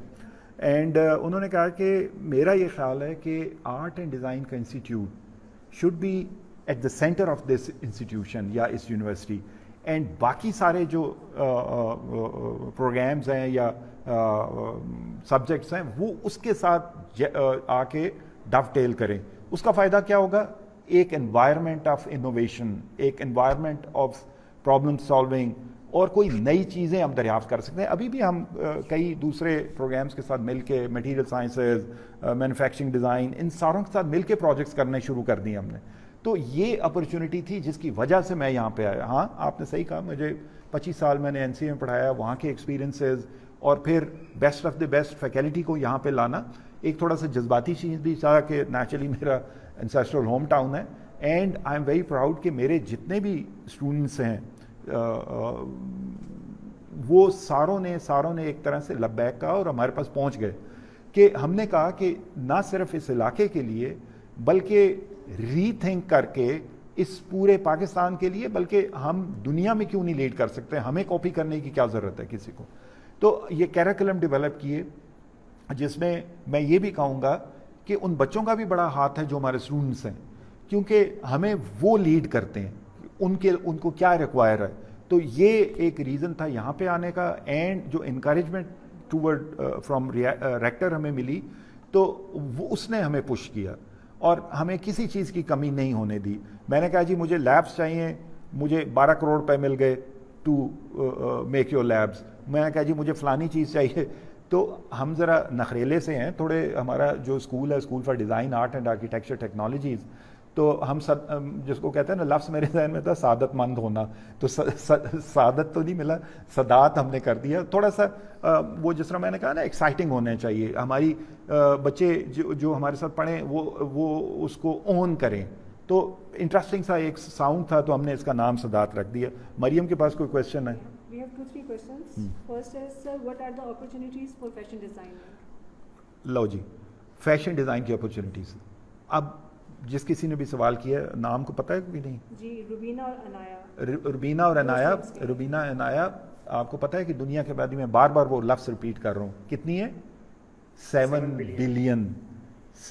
[SPEAKER 1] اینڈ انہوں نے کہا کہ میرا یہ خیال ہے کہ آرٹ اینڈ ڈیزائن کا institute should be at the centre of this institution یا اس یونیورسٹی، اینڈ باقی سارے جو پروگرامز ہیں یا سبجیکٹس ہیں وہ اس کے ساتھ آ کے ڈو ٹیل کریں. اس کا فائدہ کیا ہوگا؟ ایک انوائرمنٹ آف انوویشن، ایک انوائرمنٹ آف پرابلم سالونگ، اور کوئی نئی چیزیں ہم دریافت کر سکتے ہیں. ابھی بھی ہم کئی دوسرے پروگرامز کے ساتھ مل کے میٹیریل سائنسز، مینوفیکچرنگ ڈیزائن، ان ساروں کے ساتھ مل کے پروجیکٹس کرنے شروع کر دیے ہم نے. تو یہ اپرچونٹی تھی جس کی وجہ سے میں یہاں پہ آیا. ہاں آپ نے صحیح کہا، مجھے 25 سال میں نے NCA میں پڑھایا، وہاں کے ایکسپیرینسز اور پھر best of the best faculty کو یہاں پہ لانا ایک تھوڑا سا جذباتی چیز بھی تھا کہ نیچرلی میرا انسیسٹرل ہوم ٹاؤن ہے. And I am very proud کہ میرے جتنے بھی اسٹوڈنٹس ہیں وہ ساروں نے ایک طرح سے لبیک کہا اور ہمارے پاس پہنچ گئے کہ ہم نے کہا کہ نہ صرف اس علاقے کے لیے بلکہ ری تھنک کر کے اس پورے پاکستان کے لیے، بلکہ ہم دنیا میں کیوں نہیں لیڈ کر سکتے، ہمیں کاپی کرنے کی کیا ضرورت ہے کسی کو. تو یہ کیریکولم ڈیولپ کیے جس میں میں یہ بھی کہوں گا کہ ان بچوں کا بھی بڑا ہاتھ ہے جو ہمارے اسٹوڈنٹس ہیں، کیونکہ ہمیں وہ لیڈ کرتے ہیں، ان کو کیا ریکوائر ہے. تو یہ ایک ریزن تھا یہاں پہ آنے کا. اینڈ جو انکریجمنٹ ٹورڈ فرام ریکٹر ہمیں ملی تو وہ اس نے ہمیں پش کیا اور ہمیں کسی چیز کی کمی نہیں ہونے دی. میں نے کہا جی مجھے لیبس چاہیے، مجھے 12 کروڑ روپے مل گئے ٹو میک یور لیبس. میں نے کہا جی مجھے فلانی چیز چاہیے. تو ہم ذرا نخریلے سے ہیں تھوڑے. ہمارا جو اسکول ہے، school for design art and architecture technologies, تو ہم جس کو کہتے ہیں نا، لفظ میرے ذہن میں تھا سعادت مند ہونا. تو سعادت تو نہیں ملا، سادات ہم نے کر دیا. تھوڑا سا وہ جس طرح میں نے کہا نا ایکسائٹنگ ہونے چاہیے. ہماری بچے جو ہمارے ساتھ پڑھیں وہ اس کو اون کریں. تو انٹرسٹنگ سا ایک ساؤنڈ تھا تو ہم نے اس کا نام سادات رکھ دیا. مریم کے پاس کوئی کویشچن ہے؟
[SPEAKER 2] We have 2-3 questions. First is, what are the opportunities for fashion designer?
[SPEAKER 1] لو جی، فیشن ڈیزائن کی اپرچونیٹیز. اب جس کسی نے بھی سوال کیا نام کو پتہ ہے کہ نہیں؟
[SPEAKER 2] جی، روبینہ اور انایا.
[SPEAKER 1] روبینہ انایا آپ کو پتہ ہے کہ دنیا کے بعد میں بار بار وہ لفظ ریپیٹ کر رہا ہوں، کتنی ہے؟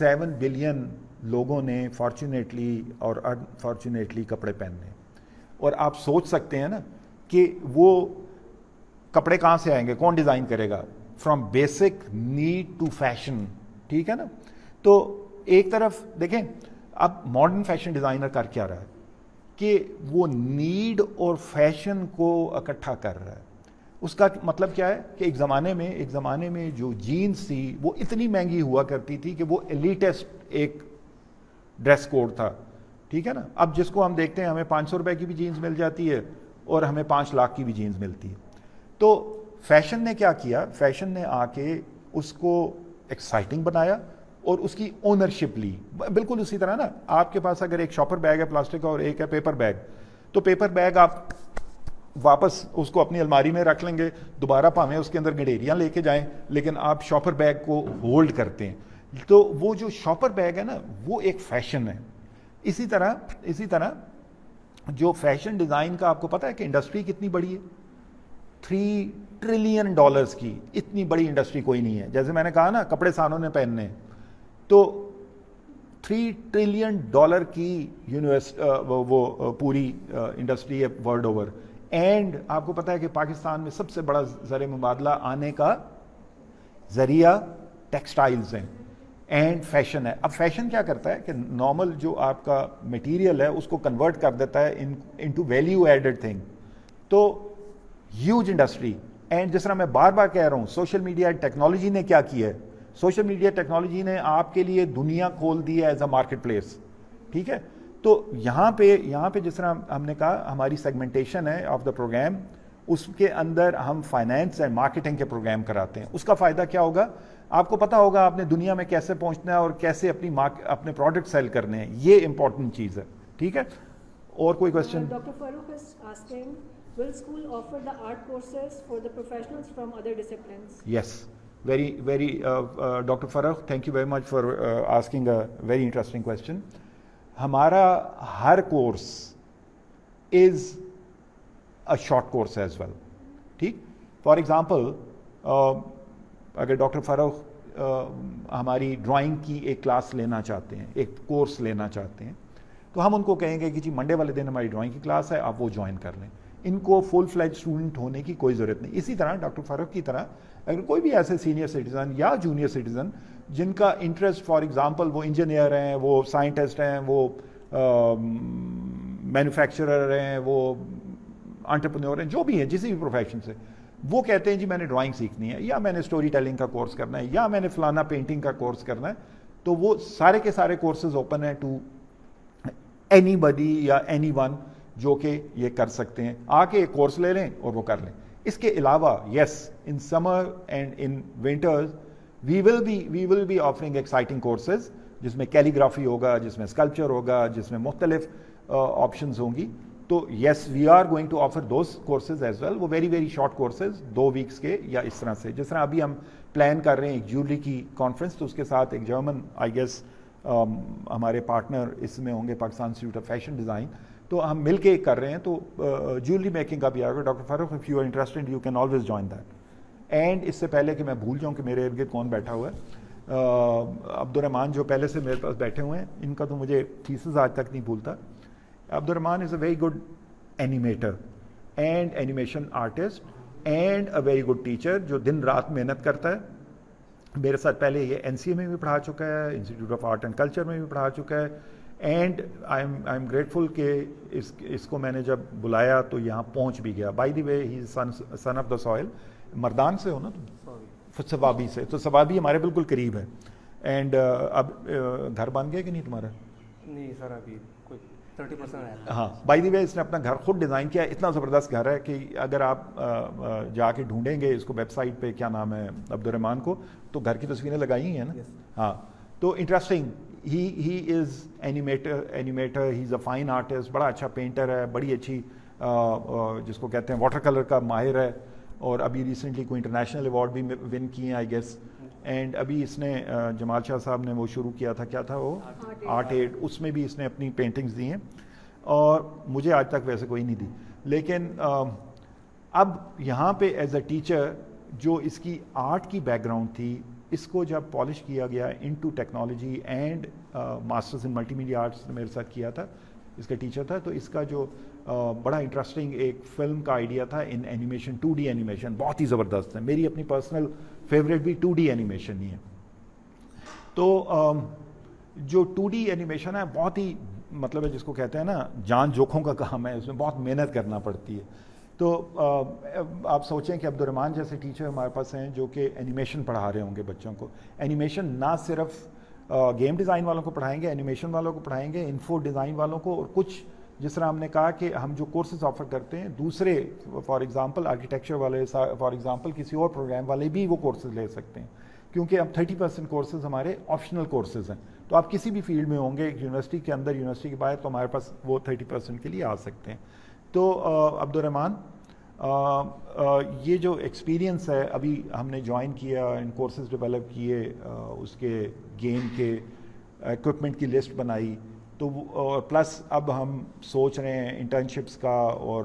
[SPEAKER 1] 7 بلین لوگوں نے فارچونیٹلی اور انفارچونیٹلی کپڑے پہننے. اور آپ سوچ سکتے ہیں نا کہ وہ کپڑے کہاں سے آئیں گے، کون ڈیزائن کرے گا؟ From basic need to fashion. ٹھیک ہے نا. تو ایک طرف دیکھیں اب ماڈرن فیشن ڈیزائنر کر کیا رہا ہے کہ وہ نیڈ اور فیشن کو اکٹھا کر رہا ہے. اس کا مطلب کیا ہے کہ ایک زمانے میں جو جینز تھی وہ اتنی مہنگی ہوا کرتی تھی کہ وہ ایلیٹسٹ ایک ڈریس کوڈ تھا. ٹھیک ہے نا. اب جس کو ہم دیکھتے ہیں ہمیں 500 روپے کی بھی جینز مل جاتی ہے اور ہمیں 5 لاکھ کی بھی جینز ملتی ہے. تو فیشن نے کیا کیا؟ فیشن نے آ کے اس کو ایکسائٹنگ بنایا اور اس کی اونرشپ لی. بالکل اسی طرح نا، آپ کے پاس اگر ایک شاپر بیگ ہے پلاسٹک کا اور ایک ہے پیپر بیگ، تو پیپر بیگ آپ واپس اس کو اپنی الماری میں رکھ لیں گے، دوبارہ پاویں اس کے اندر گڈیریاں لے کے جائیں، لیکن آپ شاپر بیگ کو ہولڈ کرتے ہیں. تو وہ جو شاپر بیگ ہے نا وہ ایک فیشن ہے. اسی طرح جو فیشن ڈیزائن کا آپ کو پتہ ہے کہ انڈسٹری کتنی بڑی ہے؟ $3 trillion کی اتنی بڑی انڈسٹری کوئی نہیں ہے. جیسے میں نے کہا نا کپڑے سانوں نے پہننے, تو $3 trillion کی وہ پوری انڈسٹری ہے ورلڈ اوور. اینڈ آپ کو پتا ہے کہ پاکستان میں سب سے بڑا زر مبادلہ آنے کا ذریعہ ٹیکسٹائلز ہیں اینڈ فیشن ہے. اب فیشن کیا کرتا ہے کہ نارمل جو آپ کا مٹیریل ہے اس کو کنورٹ کر دیتا ہے انٹو ویلیو ایڈڈ تھنگ. تو ہیوج انڈسٹری. اینڈ جس طرح میں بار بار کہہ رہا ہوں, سوشل میڈیا ٹیکنالوجی نے کیا کیا ہے, سوشل میڈیا ٹیکنالوجی نے آپ کے لیے دنیا کھول دی ہے ایز اے مارکیٹ پلیس. ٹھیک ہے, تو یہاں پہ جس طرح ہم نے کہا ہماری سیگمنٹیشن ہے آف دا پروگرام, اس کے اندر ہم فائنینس اینڈ مارکیٹنگ کے پروگرام کراتے ہیں. اس کا فائدہ کیا ہوگا, آپ کو پتا ہوگا آپ نے دنیا میں کیسے پہنچنا ہے اور کیسے اپنے پروڈکٹ سیل کرنے ہیں. یہ امپورٹنٹ چیز ہے. ٹھیک ہے, اور کوئی question?
[SPEAKER 2] Doctor Farooq is asking, will school offer the art courses for the professionals from other disciplines?
[SPEAKER 1] Yes, very Dr. Farooq, thank you very much for asking a very interesting question. ہمارا ہر course is a short course as well. ٹھیک, for example اگر doctor Farooq ہماری drawing کی ایک class لینا چاہتے ہیں, ایک کورس لینا چاہتے ہیں, تو ہم ان کو کہیں گے کہ جی منڈے والے دن ہماری ڈرائنگ کی کلاس ہے, آپ وہ جوائن کر لیں. ان کو فل فلیج اسٹوڈنٹ ہونے کی کوئی ضرورت نہیں. اسی طرح ڈاکٹر فاروق کی طرح اگر کوئی بھی ایسے سینئر سٹیزن یا جونیئر سٹیزن جن کا انٹرسٹ, فار ایگزامپل وہ انجینئر ہیں, وہ سائنٹسٹ ہیں, وہ مینوفیکچرر ہیں, وہ انٹرپرینور ہیں, جو بھی ہیں جسی بھی پروفیشن سے, وہ کہتے ہیں جی میں نے ڈرائنگ سیکھنی ہے, یا میں نے اسٹوری ٹیلنگ کا کورس کرنا ہے, یا میں نے فلانا پینٹنگ کا کورس کرنا ہے, تو وہ سارے کے سارے کورسز اوپن ہیں ٹو اینی بڈی یا اینی ون جو کہ یہ کر سکتے ہیں. آ کے ایک کورس لے لیں اور وہ کر لیں. اس کے علاوہ yes, in summer and in winters we will be offering exciting courses جس میں کیلیگرافی ہوگا, جس میں اسکلپچر ہوگا, جس میں مختلف آپشنز ہوں گی. تو yes, we are going to offer those courses as well. وہ ویری شارٹ کورسز 2 ویکس کے یا اس طرح سے. جس طرح ابھی ہم پلان کر رہے ہیں ایک جیولری کی کانفرنس, تو اس کے ساتھ ایک جرمن آئی گیس ہمارے پارٹنر اس میں ہوں گے, Pakistan institute of fashion design, تو ہم مل کے کر رہے ہیں. تو جیولری میکنگ کا بھی آئے گا. Doctor Farooq, if you are interested you can always join that. And اس سے پہلے کہ میں بھول جاؤں کہ میرے ارد گرد کون بیٹھا ہوا ہے, عبدالرحمان جو پہلے سے میرے پاس بیٹھے ہوئے ہیں, ان کا تو مجھے تھیسز آج تک نہیں بھولتا. Abdul Rahman is a very good animator and animation artist and a very good teacher جو دن رات محنت کرتا ہے. میرے ساتھ پہلے یہ NCA میں بھی پڑھا چکا ہے, institute of art and culture میں بھی پڑھا چکا ہے. اینڈ آئی ایم گریٹفل کہ اس کو میں نے جب بلایا تو یہاں پہنچ بھی گیا. By the way he is son of the soil. Mardan سے ہو نا تم؟ سوابی سے. تو سوابی ہمارے بالکل قریب ہے. اینڈ اب گھر بن گیا کہ نہیں تمہارا؟
[SPEAKER 5] نہیں سر, ابھی کوئی 30% ہے.
[SPEAKER 1] ہاں, بائی دی وے اس نے اپنا گھر خود ڈیزائن کیا. اتنا زبردست گھر ہے کہ اگر آپ جا کے ڈھونڈیں گے اس کو ویب سائٹ پہ, کیا نام ہے عبدالرحمان کو, تو گھر کی تصویریں لگائی ہیں نا. ہاں, تو interesting. He is animator, he is a fine artist, بڑا اچھا پینٹر ہے, بڑی اچھی جس کو کہتے ہیں واٹر کلر کا ماہر ہے, اور ابھی ریسنٹلی کوئی انٹرنیشنل ایوارڈ بھی ون کیے ہیں آئی گیس. اینڈ ابھی اس نے جمال شاہ صاحب نے وہ شروع کیا تھا, کیا تھا وہ, آرٹ ایڈ, اس میں بھی اس نے اپنی پینٹنگز دی ہیں, اور مجھے آج تک ویسے کوئی نہیں دی. لیکن اب یہاں پہ ایز اے ٹیچر جو اس کی آرٹ کی بیک گراؤنڈ تھی, اس کو جب پالش کیا گیا into technology and masters in multimedia میڈیا آرٹس نے میرے ساتھ کیا تھا, اس کا ٹیچر تھا, تو اس کا جو بڑا انٹرسٹنگ ایک فلم کا آئیڈیا تھا ان اینیمیشن, 2D اینیمیشن, بہت ہی زبردست ہے. میری اپنی پرسنل فیوریٹ بھی 2D اینیمیشن ہی ہے. تو جو 2D اینیمیشن ہے بہت ہی مطلب ہے جس کو کہتے ہیں نا جان جوکھوں کا کام ہے, اس میں بہت محنت کرنا پڑتی ہے. تو آپ سوچیں کہ عبدالرحمان جیسے ٹیچر ہمارے پاس ہیں جو کہ اینیمیشن پڑھا رہے ہوں گے بچوں کو. اینیمیشن نہ صرف گیم ڈیزائن والوں کو پڑھائیں گے, اینیمیشن والوں کو پڑھائیں گے, انفو ڈیزائن والوں کو, اور کچھ جس طرح ہم نے کہا کہ ہم جو کورسز آفر کرتے ہیں دوسرے, فار ایگزامپل آرکیٹیکچر والے, فار ایگزامپل کسی اور پروگرام والے بھی وہ کورسز لے سکتے ہیں, کیونکہ اب 30% کورسز ہمارے آپشنل کورسز ہیں. تو آپ کسی بھی فیلڈ میں ہوں گے, یونیورسٹی کے اندر, یونیورسٹی کے باہر, تو ہمارے پاس وہ 30% کے لیے آ سکتے ہیں. تو عبدالرحمان, یہ جو ایکسپیرینس ہے, ابھی ہم نے جوائن کیا, ان کورسز ڈیولپ کیے, اس کے گیم کے ایکوپمنٹ کی لسٹ بنائی, تو پلس اب ہم سوچ رہے ہیں انٹرنشپس کا, اور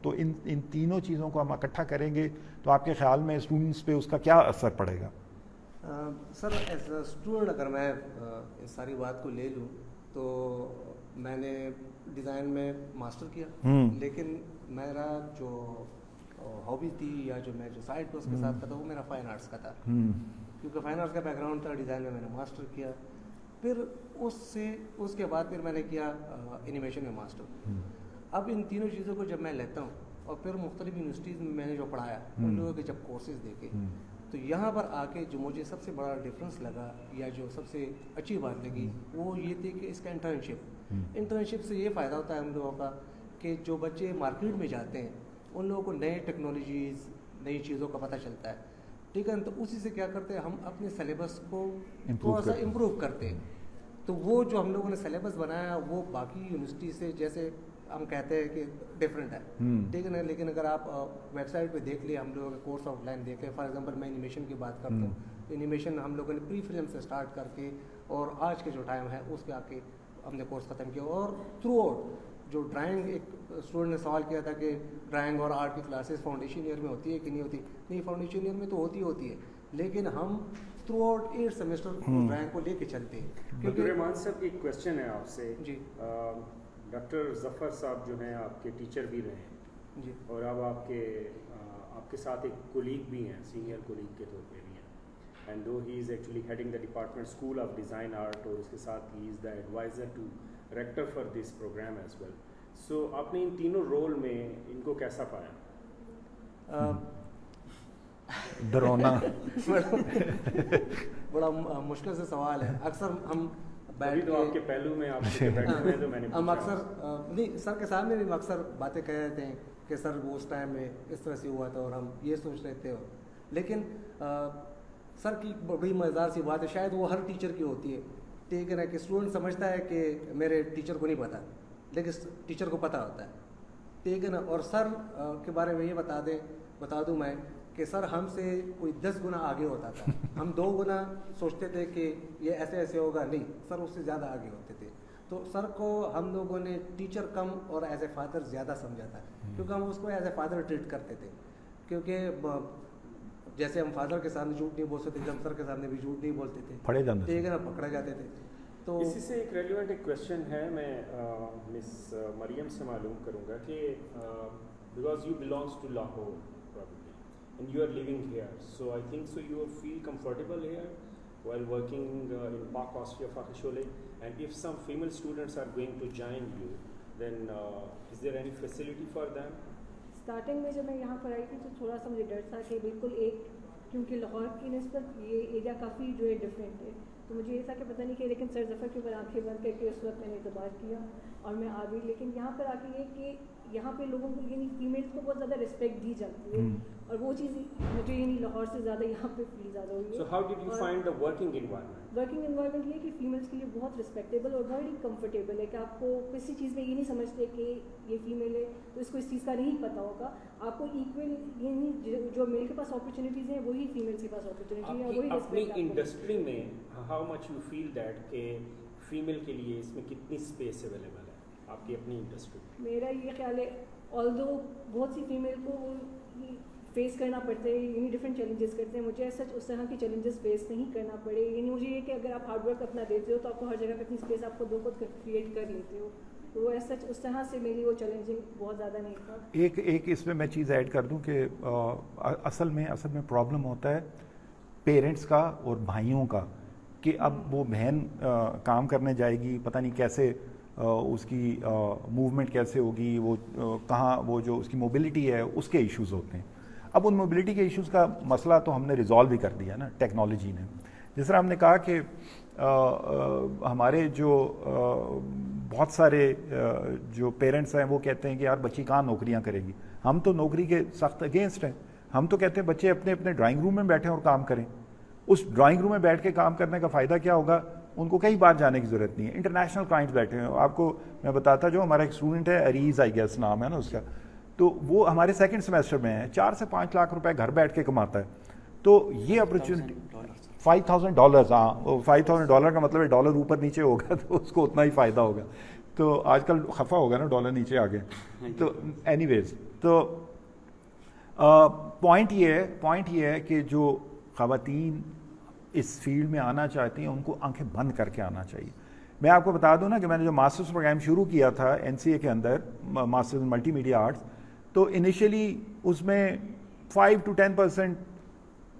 [SPEAKER 1] تو ان تینوں چیزوں کو ہم اکٹھا کریں گے تو آپ کے خیال میں اسٹوڈنٹس پہ اس کا کیا اثر پڑے گا؟
[SPEAKER 7] سر ایز اے اسٹوڈنٹ اگر میں اس ساری بات کو لے لوں تو میں نے ڈیزائن میں ماسٹر کیا, لیکن میرا جو ہابی تھی یا جو میں جو سائڈ کو اس کے ساتھ کا تھا وہ میرا فائن آرٹس کا تھا, کیونکہ فائن آرٹس کا بیک گراؤنڈ تھا. ڈیزائن میں نے ماسٹر کیا, پھر اس کے بعد پھر میں نے کیا اینیمیشن میں ماسٹر. اب ان تینوں چیزوں کو جب میں لیتا ہوں اور پھر مختلف یونیورسٹیز میں میں نے جو پڑھایا ان لوگوں کے جب کورسز دیکھے تو یہاں پر آ کے جو مجھے سب سے بڑا ڈفرینس لگا یا جو سب سے اچھی بات لگی وہ یہ تھی کہ اس کا انٹرنشپ سے یہ فائدہ ہوتا ہے ہم لوگوں کا کہ جو بچے مارکیٹ میں جاتے ہیں ان لوگوں کو نئے ٹیکنالوجیز نئی چیزوں کا پتہ چلتا ہے, ٹھیک ہے. تو اسی سے کیا کرتے ہیں ہم اپنے سلیبس کو تھوڑا سا امپروو کرتے ہیں. تو وہ جو ہم لوگوں نے سلیبس بنایا وہ باقی یونیورسٹی سے جیسے ہم کہتے ہیں کہ ڈفرینٹ ہے, ٹھیک ہے نا. لیکن اگر آپ ویب سائٹ پہ دیکھ لیں ہم لوگوں کے کورس آف لائن دیکھ لیں, فار ایگزامپل میں اینیمیشن کی بات کرتا ہوں, اینیمیشن ہم لوگوں نے پری فلم سے اسٹارٹ کر کے اور آج کے جو ٹائم ہے اس کے آ کے ہم نے کورس ختم کیا. اور تھرو آؤٹ جو ڈرائنگ, ایک اسٹوڈنٹ نے سوال کیا تھا کہ ڈرائنگ اور آرٹ کی کلاسز فاؤنڈیشن ایئر میں ہوتی ہے کہ نہیں ہوتی. نہیں, فاؤنڈیشن ایئر میں تو ہوتی ہے, لیکن ہم تھرو آؤٹ 8 سیمسٹر ڈرائنگ کو لے کے چلتے ہیں.
[SPEAKER 6] رحمان صاحب ایک کوشچن ہے آپ سے.
[SPEAKER 7] جی.
[SPEAKER 6] ڈاکٹر ظفر صاحب جو ہیں آپ کے ٹیچر بھی رہے ہیں
[SPEAKER 7] جی,
[SPEAKER 6] اور اب آپ کے ساتھ ایک کولیگ بھی ہیں, سینئر کولیگ کے طور پہ بھی ہیں, and though he is actually heading the department school of design art, اور اس کے ساتھ he is the advisor to rector for this program as well. So آپ نے ان تینوں رول میں ان کو کیسا پایا؟
[SPEAKER 1] ڈرونا
[SPEAKER 7] بڑا مشکل سے سوال ہے. اکثر ہم
[SPEAKER 6] بیٹھ آپ کے پہلو میں
[SPEAKER 7] ہم اکثر نہیں سر کے سامنے بھی اکثر باتیں کہہ رہے تھے کہ سر وہ اس ٹائم میں اس طرح سے ہوا تھا اور ہم یہ سوچ رہے تھے. لیکن سر کی بڑی مزیدار سی بات ہے, شاید وہ ہر ٹیچر کی ہوتی ہے, ٹھیک ہے نا, کہ اسٹوڈنٹ سمجھتا ہے کہ میرے ٹیچر کو نہیں پتہ, لیکن ٹیچر کو پتہ ہوتا ہے, ٹھیک ہے نا. اور سر کے بارے میں یہ بتا دوں میں کہ سر ہم سے کوئی 10 گنا آگے ہوتا تھا. ہم 2 گنا سوچتے تھے کہ یہ ایسے ہوگا, نہیں, سر اس سے زیادہ آگے ہوتے تھے. تو سر کو ہم لوگوں نے ٹیچر کم اور ایز اے فادر زیادہ سمجھا تھا, کیونکہ ہم اس کو ایز اے فادر ٹریٹ کرتے تھے. کیونکہ جیسے ہم فادر کے سامنے جھوٹ نہیں بول سکتے تھے, ہم سر کے سامنے بھی جھوٹ نہیں بولتے تھے, ٹھیک ہے نا, پکڑے جاتے تھے. تو
[SPEAKER 6] اسی سے ایک ریلیونٹ ایک کویشچن ہے, میں مس مریم سے معلوم کروں گا کہ because you belongs to Lahore and you are living here, so I think so you feel comfortable here while working in Pak Austria Fachhochschule, and if some female students are going to join you, then is there any facility for them?
[SPEAKER 2] Starting میں جب میں یہاں پر آئی تھی تو تھوڑا سا مجھے ڈر تھا کہ بالکل ایک, کیونکہ لاہور کی نسبت یہ ایریا کافی جو ہے ڈفرینٹ ہے, تو مجھے یہ تھا کہ پتہ نہیں کہ, لیکن سر ظفر کے اوپر آنکھیں بند کر کے اس وقت میں نے اعتبار کیا اور میں آ گئی. لیکن یہاں پر آ کے یہ کہ یہاں پہ لوگوں کو یعنی فیمیلس کو بہت زیادہ رسپیکٹ دی جاتی ہے, اور وہ چیز مجھے یعنی لاہور سے زیادہ یہاں پہ فیل زیادہ ہوئی ہے.
[SPEAKER 6] So how did you find the working environment?
[SPEAKER 2] Working environment یہ کہ فیمیلس کے لیے بہت رسپیکٹیبل اور بڑی کمفرٹیبل ہے, کہ آپ کو کسی چیز میں یہ نہیں سمجھتے کہ یہ فیمیل ہے تو اس کو اس چیز کا نہیں پتہ ہوگا. آپ کو ایکول یعنی جو میل کے پاس اپرچونیٹیز ہیں وہی فیمیلس کے پاس اپرچونیٹی ہے, وہی
[SPEAKER 6] اپنی انڈسٹری میں how much you feel that کہ فیمیل کے لیے اس میں کتنی اسپیس اویلیبل ہے آپ کی اپنی انڈسٹری؟
[SPEAKER 2] میرا یہ خیال ہے آلدو بہت سی فیمیل کو فیس کرنا پڑتا ہے, یعنی ڈفرینٹ چیلنجز کرتے ہیں. مجھے سچ اس طرح کی چیلنجز فیس نہیں کرنا پڑے, یعنی مجھے یہ کہ اگر آپ ہارڈ ورک اپنا دیتے ہو تو آپ کو ہر جگہ پہ اپنی اسپیس آپ خود بخود کریٹ کر لیتے ہو, تو وہ سچ اس طرح سے میری وہ چیلنجنگ بہت زیادہ نہیں تھا.
[SPEAKER 1] ایک اس میں چیز ایڈ کر دوں کہ اصل میں پرابلم ہوتا ہے پیرنٹس کا اور بھائیوں کا, کہ اب وہ بہن کام کرنے جائے گی, پتہ نہیں کیسے اس کی موومنٹ کیسے ہوگی, وہ کہاں, وہ جو اس کی موبلٹی ہے اس کے ایشوز ہوتے ہیں. اب ان موبلٹی کے ایشوز کا مسئلہ تو ہم نے ریزالو بھی کر دیا نا ٹیکنالوجی نے. جس طرح ہم نے کہا کہ ہمارے جو بہت سارے جو پیرنٹس ہیں وہ کہتے ہیں کہ یار بچی کہاں نوکریاں کرے گی. ہم تو نوکری کے سخت اگینسٹ ہیں. ہم تو کہتے ہیں بچے اپنے اپنے ڈرائنگ روم میں بیٹھیں اور کام کریں. اس ڈرائنگ روم میں بیٹھ کے کام کرنے کا فائدہ کیا ہوگا, ان کو کہیں بار جانے کی ضرورت نہیں ہے. انٹرنیشنل کلائنٹس بیٹھے ہیں. آپ کو میں بتاتا جو ہمارا ایک اسٹوڈنٹ ہے عریض آئی گیس نام ہے نا اس کا, تو وہ ہمارے 2nd سیمسٹر میں ہے, 4 سے 5 لاکھ روپے گھر بیٹھ کے کماتا ہے. تو یہ اپرچونٹی $5,000. ہاں $5,000 کا مطلب ہے ڈالر اوپر نیچے ہوگا تو اس کو اتنا ہی فائدہ ہوگا. تو آج کل خفا ہوگا نا ڈالر نیچے آ گئے. تو اینی ویز تو پوائنٹ یہ ہے کہ جو خواتین اس فیلڈ میں آنا چاہتی ہیں ان کو آنکھیں بند کر کے آنا چاہیے. میں آپ کو بتا دوں نا کہ میں نے جو ماسٹرز پروگرام شروع کیا تھا NCA کے اندر, ماسٹرز ان ملٹی میڈیا آرٹس, تو انیشلی اس میں 5 to 10%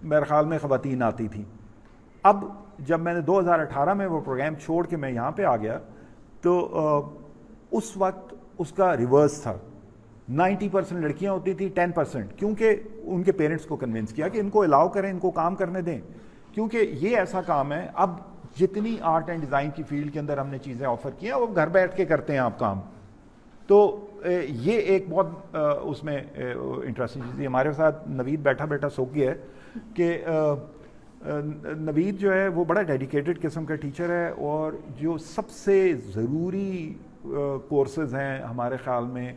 [SPEAKER 1] میرے خیال میں خواتین آتی تھیں. اب جب میں نے 2018 میں وہ پروگرام چھوڑ کے میں یہاں پہ آ گیا تو اس وقت اس کا ریورس تھا. 90% لڑکیاں ہوتی تھیں, 10%, کیونکہ ان کے پیرنٹس کو کنونس کیا کہ ان کو الاؤ کریں, ان کو کام کرنے دیں, کیونکہ یہ ایسا کام ہے. اب جتنی آرٹ اینڈ ڈیزائن کی فیلڈ کے اندر ہم نے چیزیں آفر کی ہیں وہ گھر بیٹھ کے کرتے ہیں آپ کام. تو یہ ایک بہت اس میں انٹرسٹنگ چیز ہے. ہمارے ساتھ نوید بیٹھا سو گیا ہے کہ نوید جو ہے وہ بڑا ڈیڈیکیٹڈ قسم کا ٹیچر ہے, اور جو سب سے ضروری کورسز ہیں ہمارے خیال میں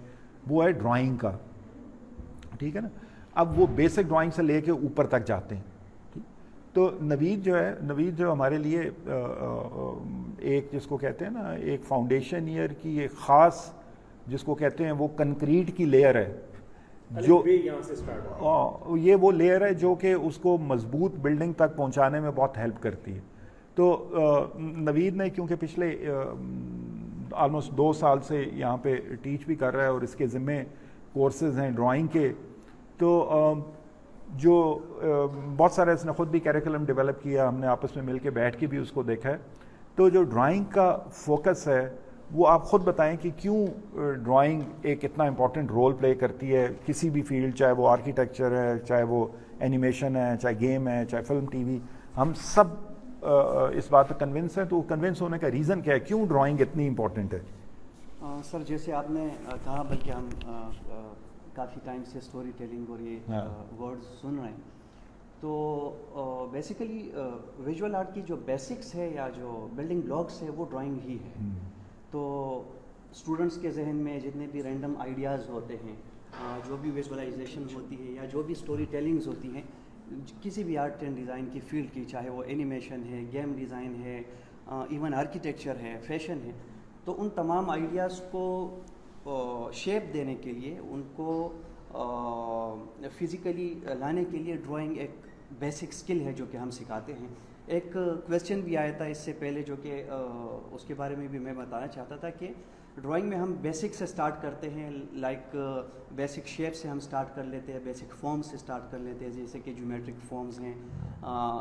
[SPEAKER 1] وہ ہے ڈرائنگ کا. ٹھیک ہے نا. اب وہ بیسک ڈرائنگ سے لے کے اوپر تک جاتے ہیں. تو نوید جو ہمارے لیے ایک جس کو کہتے ہیں نا ایک فاؤنڈیشن ایئر کی ایک خاص جس کو کہتے ہیں وہ کنکریٹ کی لیئر ہے, جو یہ وہ لیئر ہے جو کہ اس کو مضبوط بلڈنگ تک پہنچانے میں بہت ہیلپ کرتی ہے. تو نوید نے کیونکہ پچھلے آلموسٹ 2 سال سے یہاں پہ ٹیچ بھی کر رہا ہے اور اس کے ذمے کورسز ہیں ڈرائنگ کے, تو جو بہت سارے اس نے خود بھی کیریکولم ڈیولپ کیا, ہم نے آپس میں مل کے بیٹھ کے بھی اس کو دیکھا ہے. تو جو ڈرائنگ کا فوکس ہے وہ آپ خود بتائیں کہ کیوں ڈرائنگ ایک اتنا امپورٹنٹ رول پلے کرتی ہے کسی بھی فیلڈ, چاہے وہ آرکیٹیکچر ہے, چاہے وہ اینیمیشن ہے, چاہے گیم ہے, چاہے فلم ٹی وی, ہم سب اس بات پہ کنونس ہیں. تو کنونس ہونے کا ریزن کیا ہے, کیوں ڈرائنگ اتنی امپورٹنٹ ہے؟
[SPEAKER 8] سر جیسے آپ نے کہا, بلکہ ہم کافی ٹائم سے اسٹوری ٹیلنگ اور یہ ورڈز سن رہے ہیں, تو بیسیکلی ویژول آرٹ کی جو بیسکس ہے یا جو بلڈنگ بلاکس ہے وہ ڈرائنگ ہی ہے. تو اسٹوڈنٹس کے ذہن میں جتنے بھی رینڈم آئیڈیاز ہوتے ہیں, جو بھی ویژولائزیشن ہوتی ہے یا جو بھی اسٹوری ٹیلنگز ہوتی ہیں کسی بھی آرٹ اینڈ ڈیزائن کی فیلڈ کی, چاہے وہ اینیمیشن ہے, گیم ڈیزائن ہے, ایون آرکیٹیکچر ہے, فیشن ہے, تو ان تمام آئیڈیاز کو شیپ دینے کے لیے, ان کو فزیکلی لانے کے لیے ڈرائنگ ایک بیسک اسکل ہے جو کہ ہم سکھاتے ہیں. ایک کویسچن بھی آیا تھا اس سے پہلے جو کہ اس کے بارے میں بھی میں بتانا چاہتا تھا کہ ڈرائنگ میں ہم بیسک سے سٹارٹ کرتے ہیں, لائک بیسک شیپ سے ہم سٹارٹ کر لیتے ہیں, بیسک فارم سے سٹارٹ کر لیتے ہیں جیسے کہ جیومیٹرک فارمز ہیں.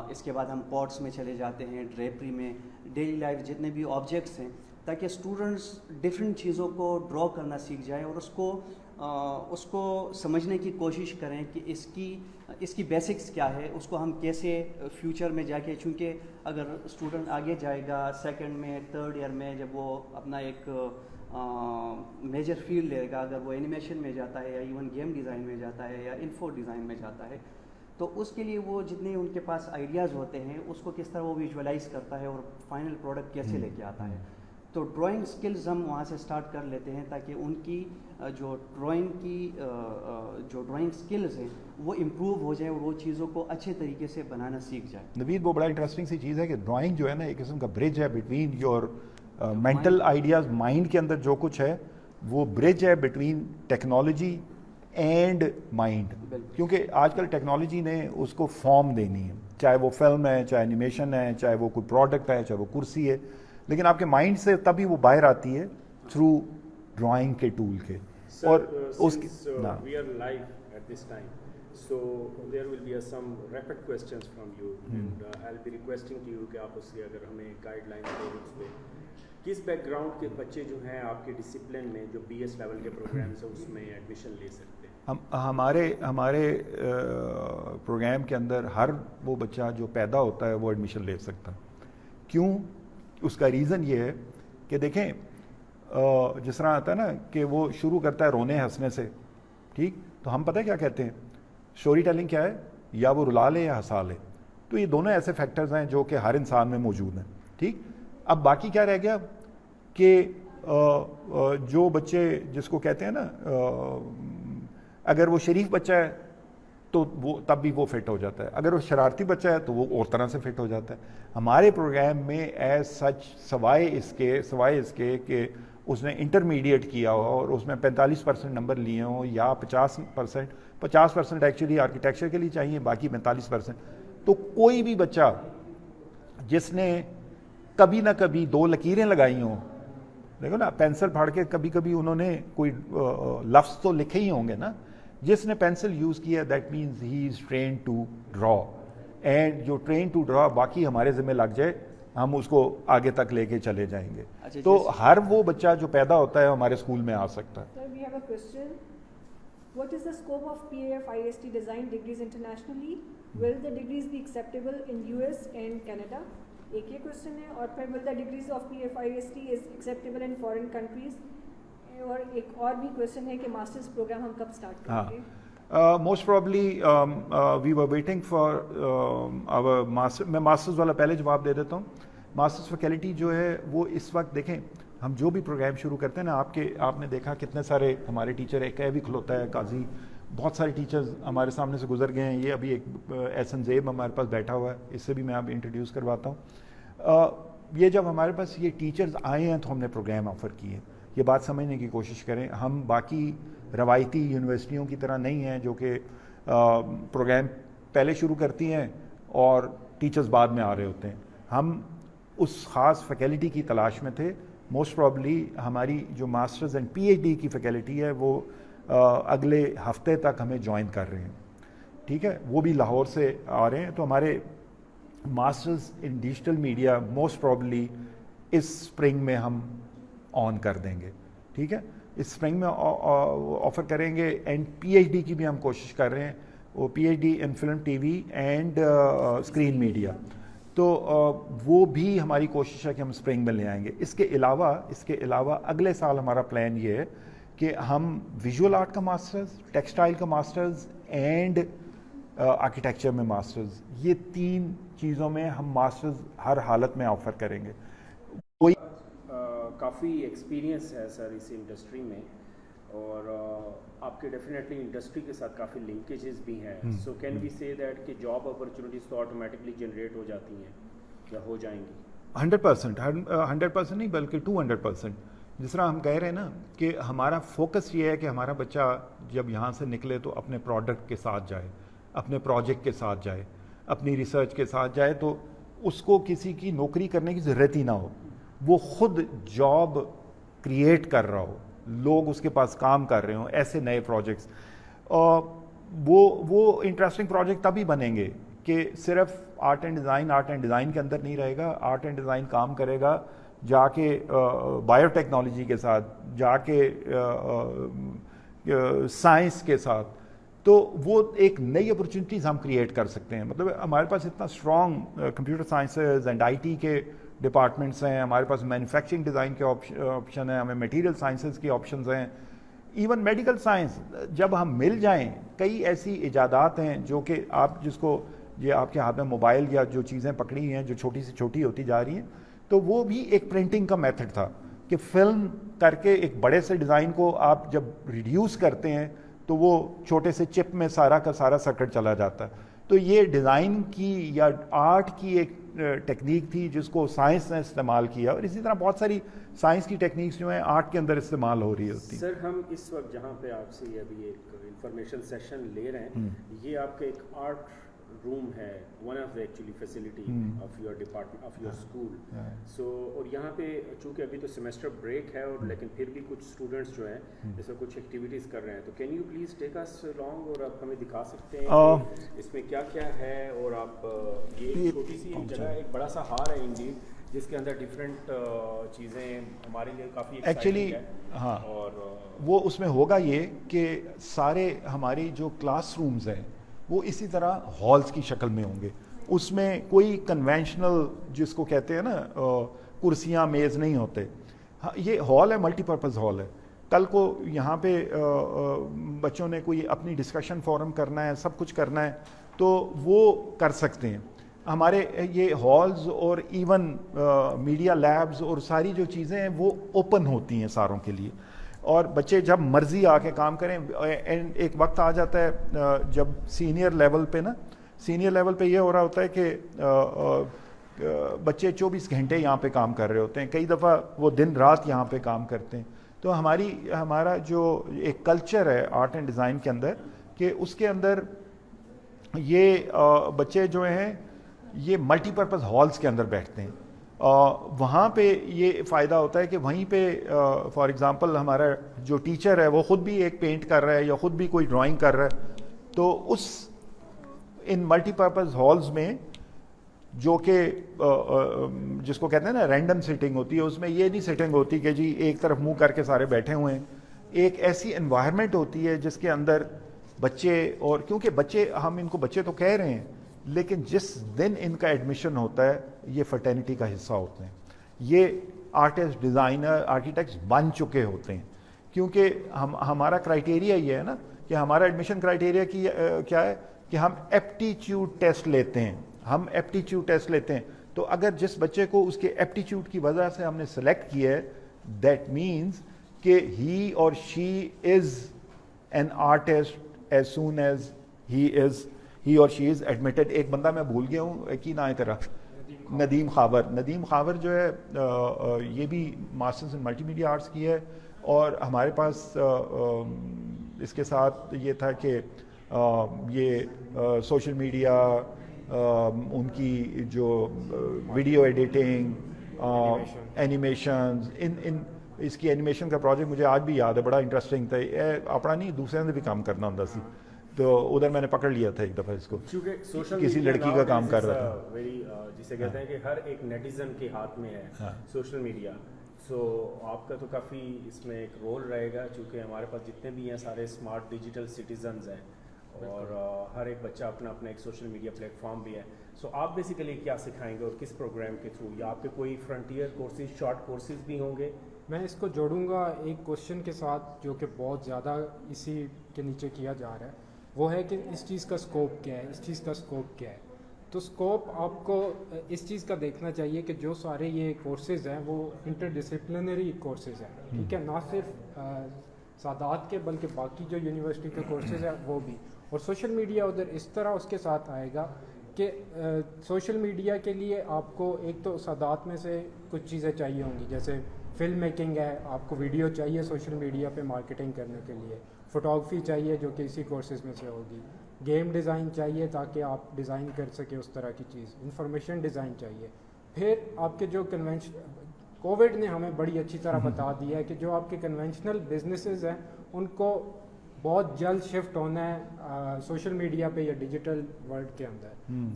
[SPEAKER 8] اس کے بعد ہم پاٹس میں چلے جاتے ہیں, ڈریپری میں, ڈیلی لائف جتنے بھی آبجیکٹس ہیں, تاکہ اسٹوڈنٹس ڈفرینٹ چیزوں کو ڈرا کرنا سیکھ جائیں اور اس کو سمجھنے کی کوشش کریں کہ اس کی بیسکس کیا ہے, اس کو ہم کیسے فیوچر میں جا کے, چونکہ اگر اسٹوڈنٹ آگے جائے گا سیکنڈ میں, تھرڈ ایئر میں, جب وہ اپنا ایک میجر فیلڈ لے گا, اگر وہ اینیمیشن میں جاتا ہے یا ایون گیم ڈیزائن میں جاتا ہے یا انفو ڈیزائن میں جاتا ہے, تو اس کے لیے وہ جتنے ان کے پاس آئیڈیاز ہوتے ہیں اس کو کس طرح وہ ویژولائز کرتا ہے اور فائنل پروڈکٹ کیسے لے کے آتا ہے. تو ڈرائنگ سکلز ہم وہاں سے سٹارٹ کر لیتے ہیں تاکہ ان کی جو ڈرائنگ سکلز ہیں وہ امپروو ہو جائیں اور وہ چیزوں کو اچھے طریقے سے بنانا سیکھ جائیں.
[SPEAKER 1] نوید, وہ بڑا انٹرسٹنگ سی چیز ہے کہ ڈرائنگ جو ہے نا ایک قسم کا برج ہے between your mental ideas, mind کے اندر جو کچھ ہے وہ برج ہے بٹوین ٹیکنالوجی اینڈ مائنڈ, کیونکہ آج کل ٹیکنالوجی نے اس کو فارم دینی ہے, چاہے وہ فلم ہے, چاہے اینیمیشن ہے, چاہے وہ کوئی پروڈکٹ ہے, چاہے وہ کرسی ہے, لیکن آپ کے مائنڈ سے تبھی وہ باہر آتی ہے تھرو ڈرائنگ کے ٹول کے. اور اس
[SPEAKER 6] we are live at this time, so there will be some rapid questions from you, and I'll be requesting to you کہ آپ اس سے اگر ہمیں گائیڈ لائن دیں اس پہ کس بیک گراؤنڈ کے بچے جو ہیں آپ کے ڈسپلن میں جو BS لیول کے پروگرامس ہیں اس میں ایڈمیشن لے سکتے ہیں.
[SPEAKER 1] ہمارے پروگرام کے اندر ہر وہ بچہ جو پیدا ہوتا ہے وہ ایڈمیشن لے سکتا. کیوں؟ اس کا ریزن یہ ہے کہ دیکھیں جس طرح آتا ہے نا کہ وہ شروع کرتا ہے رونے ہنسنے سے, ٹھیک, تو ہم پتہ کیا کہتے ہیں, اسٹوری ٹیلنگ کیا ہے, یا وہ رلا لے یا ہنسا لے. تو یہ دونوں ایسے فیکٹرز ہیں جو کہ ہر انسان میں موجود ہیں, ٹھیک. اب باقی کیا رہ گیا کہ جو بچے جس کو کہتے ہیں نا, اگر وہ شریف بچہ ہے تو وہ تب بھی وہ فٹ ہو جاتا ہے. اگر وہ شرارتی بچہ ہے تو وہ اور طرح سے فٹ ہو جاتا ہے. ہمارے پروگرام میں ایز سچ سوائے اس کے کہ اس نے انٹرمیڈیٹ کیا ہو اور اس میں 45% نمبر لیے ہوں یا 50% ایکچولی آرکیٹیکچر کے لیے چاہیے, باقی 45%, تو کوئی بھی بچہ جس نے کبھی نہ کبھی 2 لکیریں لگائی ہوں, دیکھو نا پینسل پھاڑ کے کبھی کبھی انہوں نے کوئی لفظ تو لکھے ہی ہوں گے نا, جس نے پینسل یوز کیا that means he is train to draw, and جو ٹرین ٹو ڈرا باقی ہمارے ذمہ لگ جائے ہم اس کو آگے تک لے کے چلے جائیں گے. تو ہر وہ بچہ جو پیدا ہوتا ہے ہمارے اسکول میں آ سکتا ہے.
[SPEAKER 2] Sir, we have a question. What is the scope of PAF IST design degrees internationally? Will the degrees be acceptable in US and Canada? ایک یہ کوشچن ہے, اور پھر will the degrees of PAF IST is acceptable in foreign countries? اور ایک اور بھی question ہے کہ ماسٹرز پروگرام ہم کب اسٹارٹ کریں گے؟
[SPEAKER 1] Most probably we were waiting for our master. میں ماسٹرز والا پہلے جواب دے دیتا ہوں. ماسٹرز فیکلٹی جو ہے وہ اس وقت دیکھیں, ہم جو بھی پروگرام شروع کرتے ہیں نا, آپ نے دیکھا کتنے سارے ہمارے ٹیچر, ایک بھی کھلوتا ہے قاضی, بہت سارے ٹیچرز ہمارے سامنے سے گزر گئے ہیں. یہ ابھی ایک احسن زیب ہمارے پاس بیٹھا ہوا ہے, اس سے بھی میں اب انٹروڈیوس کرواتا ہوں. یہ جب ہمارے پاس یہ ٹیچرز آئے ہیں تو ہم نے پروگرام آفر کیے. یہ بات سمجھنے کی کوشش کریں, ہم باقی روایتی یونیورسٹیوں کی طرح نہیں ہیں جو کہ پروگرام پہلے شروع کرتی ہیں اور ٹیچرز بعد میں آ رہے ہوتے ہیں. ہم اس خاص فیکلٹی کی تلاش میں تھے. موسٹ پرابلی ہماری جو masters and P H D کی فیکلٹی ہے وہ اگلے ہفتے تک ہمیں جوائن کر رہے ہیں. ٹھیک ہے, وہ بھی لاہور سے آ رہے ہیں. تو ہمارے masters in digital media most probably اس اسپرنگ میں ہم آن کر دیں گے. ٹھیک ہے, اس اسپرنگ میں آفر کریں گے. اینڈ پی ایچ ڈی کی بھی ہم کوشش کر رہے ہیں, وہ P H D in film TV and screen media, تو وہ بھی ہماری کوشش ہے کہ ہم اسپرنگ میں لے آئیں گے. اس کے علاوہ اگلے سال ہمارا پلان یہ ہے کہ ہم ویژول آرٹ کا ماسٹرز, ٹیکسٹائل کا ماسٹرز اینڈ آرکیٹیکچر میں ماسٹرز, یہ 3 چیزوں میں ہم ماسٹرز ہر حالت میں آفر کریں گے. کوئی
[SPEAKER 6] کافی ایکسپیرینس ہے سر اس انڈسٹری میں, اور آپ کے ڈیفینیٹلی انڈسٹری کے ساتھ کافی لنکیجز بھی ہیں. سو کین وی سے دیٹ کہ جاب اپرچونیٹیز تو آٹومیٹکلی جنریٹ ہو جاتی ہیں یا ہو جائیں گی؟
[SPEAKER 1] 100% نہیں بلکہ 200%. جس طرح ہم کہہ رہے ہیں نا کہ ہمارا فوکس یہ ہے کہ ہمارا بچہ جب یہاں سے نکلے تو اپنے پروڈکٹ کے ساتھ جائے, اپنے پروجیکٹ کے ساتھ جائے, اپنی ریسرچ کے ساتھ جائے, تو اس کو کسی کی نوکری کرنے کی ضرورت ہی نہ ہو, وہ خود جاب کریٹ کر رہا ہو, لوگ اس کے پاس کام کر رہے ہوں ایسے نئے پروجیکٹس. وہ انٹرسٹنگ پروجیکٹ تبھی بنیں گے کہ صرف آرٹ اینڈ ڈیزائن کے اندر نہیں رہے گا. آرٹ اینڈ ڈیزائن کام کرے گا جا کے بایو ٹیکنالوجی کے ساتھ, جا کے سائنس کے ساتھ, تو وہ ایک نئی اپرچونیٹیز ہم کریٹ کر سکتے ہیں. مطلب ہمارے پاس اتنا strong computer sciences and I T کے ڈپارٹمنٹس ہیں, ہمارے پاس مینوفیکچرنگ ڈیزائن کے آپشن ہیں, ہمیں میٹیریل سائنسز کی آپشنز ہیں, ایون میڈیکل سائنس. جب ہم مل جائیں, کئی ایسی ایجادات ہیں جو کہ آپ جس کو یہ آپ کے ہاتھ میں موبائل یا جو چیزیں پکڑی ہیں جو چھوٹی سے چھوٹی ہوتی جا رہی ہیں, تو وہ بھی ایک پرنٹنگ کا میتھڈ تھا کہ فلم کر کے ایک بڑے سے ڈیزائن کو آپ جب ریڈیوس کرتے ہیں تو وہ چھوٹے سے چپ میں سارا کا سارا سرکٹ چلا جاتا ہے. تو یہ ڈیزائن کی یا آرٹ کی ایک ٹیکنیک تھی جس کو سائنس نے استعمال کیا, اور اسی طرح بہت ساری سائنس کی ٹیکنیکس جو ہیں آرٹ کے اندر استعمال ہو رہی ہوتی ہیں.
[SPEAKER 6] سر ہم اس وقت جہاں پہ آپ سے ابھی ایک انفارمیشن سیشن لے رہے ہیں, یہ آپ کا ایک آرٹ روم ہے, one of the actually facility of your department of your school. So اور یہاں پہ چونکہ ابھی تو سیمسٹر بریک ہے, اور لیکن پھر بھی کچھ اسٹوڈنٹس جو ہیں جیسے کچھ ایکٹیویٹیز کر رہے ہیں, تو can you please take us along اور آپ ہمیں دکھا سکتے ہیں اس میں کیا کیا ہے. اور آپ یہ ایک چھوٹی سی جگہ, ایک بڑا سا ہال ہے انڈیڈ جس کے اندر ڈفرینٹ چیزیں ہمارے لیے کافی ایکچولی
[SPEAKER 1] ہاں, اور وہ اس میں ہوگا یہ کہ سارے ہماری جو کلاس رومز ہیں وہ اسی طرح ہالز کی شکل میں ہوں گے. اس میں کوئی کنونشنل جس کو کہتے ہیں نا کرسیاں میز نہیں ہوتے. یہ ہال ہے, ملٹی پرپز ہال ہے. کل کو یہاں پہ بچوں نے کوئی اپنی ڈسکشن فورم کرنا ہے, سب کچھ کرنا ہے, تو وہ کر سکتے ہیں. ہمارے یہ ہالز اور ایون میڈیا لیبز اور ساری جو چیزیں ہیں وہ اوپن ہوتی ہیں ساروں کے لیے. اور بچے جب مرضی آ کے کام کریں. ایک وقت آ جاتا ہے جب سینئر لیول پہ یہ ہو رہا ہوتا ہے کہ بچے 24 گھنٹے یہاں پہ کام کر رہے ہوتے ہیں, کئی دفعہ وہ دن رات یہاں پہ کام کرتے ہیں. تو ہمارا جو ایک کلچر ہے آرٹ اینڈ ڈیزائن کے اندر, کہ اس کے اندر یہ بچے جو ہیں یہ ملٹی پرپز ہالز کے اندر بیٹھتے ہیں. وہاں پہ یہ فائدہ ہوتا ہے کہ وہیں پہ فار ایگزامپل ہمارا جو ٹیچر ہے وہ خود بھی ایک پینٹ کر رہا ہے یا خود بھی کوئی ڈرائنگ کر رہا ہے, تو ان ملٹی پرپز ہالز میں جو کہ جس کو کہتے ہیں نا رینڈم سیٹنگ ہوتی ہے, اس میں یہ نہیں سیٹنگ ہوتی کہ جی ایک طرف منہ کر کے سارے بیٹھے ہوئے ہیں. ایک ایسی انوائرمنٹ ہوتی ہے جس کے اندر بچے, اور کیونکہ بچے, ہم ان کو بچے تو کہہ رہے ہیں, لیکن جس دن ان کا ایڈمیشن ہوتا ہے یہ فرٹرنٹی کا حصہ ہوتے ہیں. یہ آرٹسٹ, ڈیزائنر, آرکیٹیکٹس بن چکے ہوتے ہیں, کیونکہ ہمارا کرائٹیریا یہ ہے نا کہ ہمارا ایڈمیشن کرائٹیریا کیا ہے کہ ہم ایپٹیچیوڈ ٹیسٹ لیتے ہیں. تو اگر جس بچے کو اس کے ایپٹیچیوڈ کی وجہ سے ہم نے سلیکٹ کیا ہے, دیٹ مینز کہ he or she is an artist as soon as he or she is admitted. ایک بندہ میں بھول گیا ہوں, کی نام ہے تیرا, ندیم خاور جو ہے یہ بھی ماسٹرز ان ملٹی میڈیا آرٹس کی ہے, اور ہمارے پاس اس کے ساتھ یہ تھا کہ یہ سوشل میڈیا, ان کی جو ویڈیو ایڈیٹنگ, اینیمیشنز, اس کی اینیمیشن کا پروجیکٹ مجھے آج بھی یاد ہے, بڑا انٹرسٹنگ تھا. اپنا نہیں, دوسرے سے بھی کام کرنا ہوتا سی, تو ادھر میں نے پکڑ لیا تھا ایک دفعہ اس کو, کسی لڑکی کا کام کر رہا تھا.
[SPEAKER 6] جسے کہتے ہیں کہ ہر ایک نیٹیزن کے ہاتھ میں ہے سوشل میڈیا. سو آپ کا تو کافی اس میں ایک رول رہے گا, چونکہ ہمارے پاس جتنے بھی ہیں سارے اسمارٹ ڈیجیٹل سٹیزنز ہیں, اور ہر ایک بچہ اپنا ایک سوشل میڈیا پلیٹ فارم بھی ہے. سو آپ بیسیکلی کیا سکھائیں گے اور کس پروگرام کے تھرو, یا آپ کے کوئی فرنٹیئر کورسز, شارٹ کورسز بھی ہوں گے؟
[SPEAKER 4] میں اس کو جوڑوں گا ایک کوشچن کے ساتھ جو کہ بہت زیادہ اسی کے نیچے کیا جا رہا ہے, وہ ہے کہ اس چیز کا اسکوپ کیا ہے. تو اسکوپ آپ کو اس چیز کا دیکھنا چاہیے کہ جو سارے یہ کورسز ہیں وہ انٹر ڈسپلنری کورسز ہیں, ٹھیک ہے, نہ صرف سادات کے بلکہ باقی جو یونیورسٹی کے کورسز ہیں وہ بھی. اور سوشل میڈیا ادھر اس طرح اس کے ساتھ آئے گا کہ سوشل میڈیا کے لیے آپ کو ایک تو سادات میں سے کچھ چیزیں چاہیے ہوں گی, جیسے فلم میکنگ ہے, آپ کو ویڈیو چاہیے سوشل میڈیا پہ مارکیٹنگ کرنے کے لیے, فوٹوگرافی چاہیے جو کہ اسی کورسز میں سے ہوگی, گیم ڈیزائن چاہیے تاکہ آپ ڈیزائن کر سکیں اس طرح کی چیز, انفارمیشن ڈیزائن چاہیے. پھر آپ کے جو کووڈ نے ہمیں بڑی اچھی طرح بتا دیا ہے کہ جو آپ کے کنونشنل بزنسز ہیں ان کو بہت جلد شفٹ ہونا ہے سوشل میڈیا پہ یا ڈیجیٹل ورلڈ کے اندر.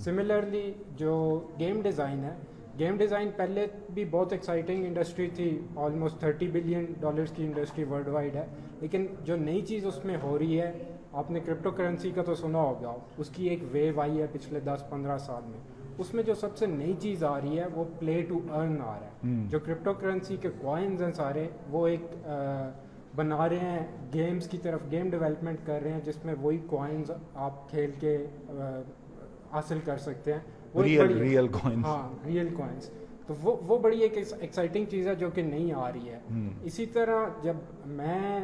[SPEAKER 4] سملرلی جو گیم ڈیزائن ہے, گیم ڈیزائن پہلے بھی بہت ایکسائٹنگ انڈسٹری تھی, آلموسٹ $30 بلین کی انڈسٹری ورلڈ وائڈ ہے, لیکن جو نئی چیز اس میں ہو رہی ہے, آپ نے کرپٹو کرنسی کا تو سنا ہوگا, اس کی ایک ویو آئی ہے پچھلے 10-15 سال میں. اس میں جو سب سے نئی چیز آ رہی ہے وہ پلے ٹو ارن آ رہا ہے. جو کرپٹو کرنسی کے کوائنز ہیں سارے, وہ ایک بنا رہے ہیں گیمز کی طرف, گیم ڈیولپمنٹ کر رہے ہیں جس میں وہی کوائنز آپ کھیل کے حاصل کر سکتے ہیں, ریئل کوائنز. تو وہ بڑی ایک ایکسائٹنگ چیز ہے جو کہ نہیں آ رہی ہے. اسی طرح جب میں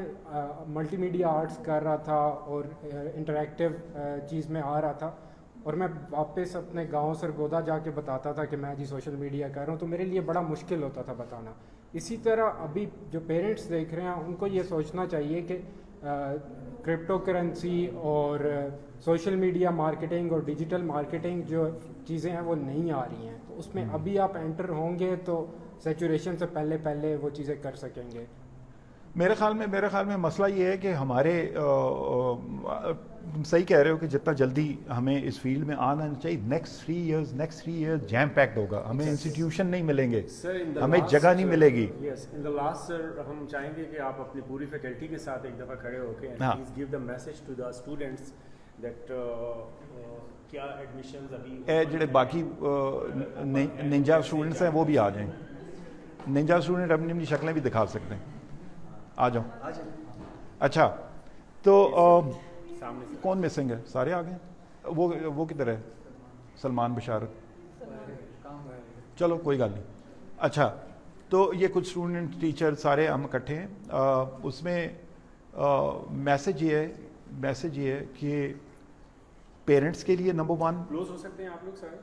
[SPEAKER 4] ملٹی میڈیا آرٹس کر رہا تھا اور انٹریکٹیو چیز میں آ رہا تھا, اور میں واپس اپنے گاؤں سرگودا جا کے بتاتا تھا کہ میں جی سوشل میڈیا کر رہا ہوں, تو میرے لیے بڑا مشکل ہوتا تھا بتانا. اسی طرح ابھی جو پیرنٹس دیکھ رہے ہیں ان کو یہ سوچنا چاہیے کہ کرپٹو کرنسی اور سوشل میڈیا مارکیٹنگ اور ڈیجیٹل مارکیٹنگ جو چیزیں ہیں وہ نہیں آ رہی ہیں, تو اس میں ابھی آپ انٹر ہوں گے تو سیچوریشن سے پہلے وہ چیزیں کر سکیں گے.
[SPEAKER 1] میرے خیال میں مسئلہ یہ ہے کہ ہمارے صحیح کہہ رہے ہو کہ جتنا جلدی ہمیں اس فیلڈ میں آنا چاہیے. نیکسٹ 3 ایئرز جیم پیکڈ ہوگا, ہمیں انسٹیٹیوشن نہیں ملیں گے, ہمیں جگہ نہیں ملے گی.
[SPEAKER 6] ان دا لاسٹ سر ہم چاہیں گے کہ آپ اپنی پوری فیکلٹی کے ساتھ ایک دفعہ کھڑے ہو کے please give the message to the students that کیا ایڈمیشنز ابھی
[SPEAKER 1] جڑے باقی نینجا اسٹوڈنٹس ہیں وہ بھی آ جائیں. نینجا اسٹوڈنٹ اپنی شکلیں بھی دکھا سکتے ہیں, آ جاؤ. اچھا تو کون مسنگ ہے؟ سارے آ گئے. وہ کدھر ہے؟ سلمان بشارت. چلو کوئی گل نہیں. اچھا تو یہ کچھ اسٹوڈنٹ ٹیچر سارے ہم اکٹھے ہیں. اس میں میسج یہ ہے کہ پیرنٹس کے لیے نمبر 1
[SPEAKER 6] کلوز ہو سکتے ہیں آپ لوگ سارے.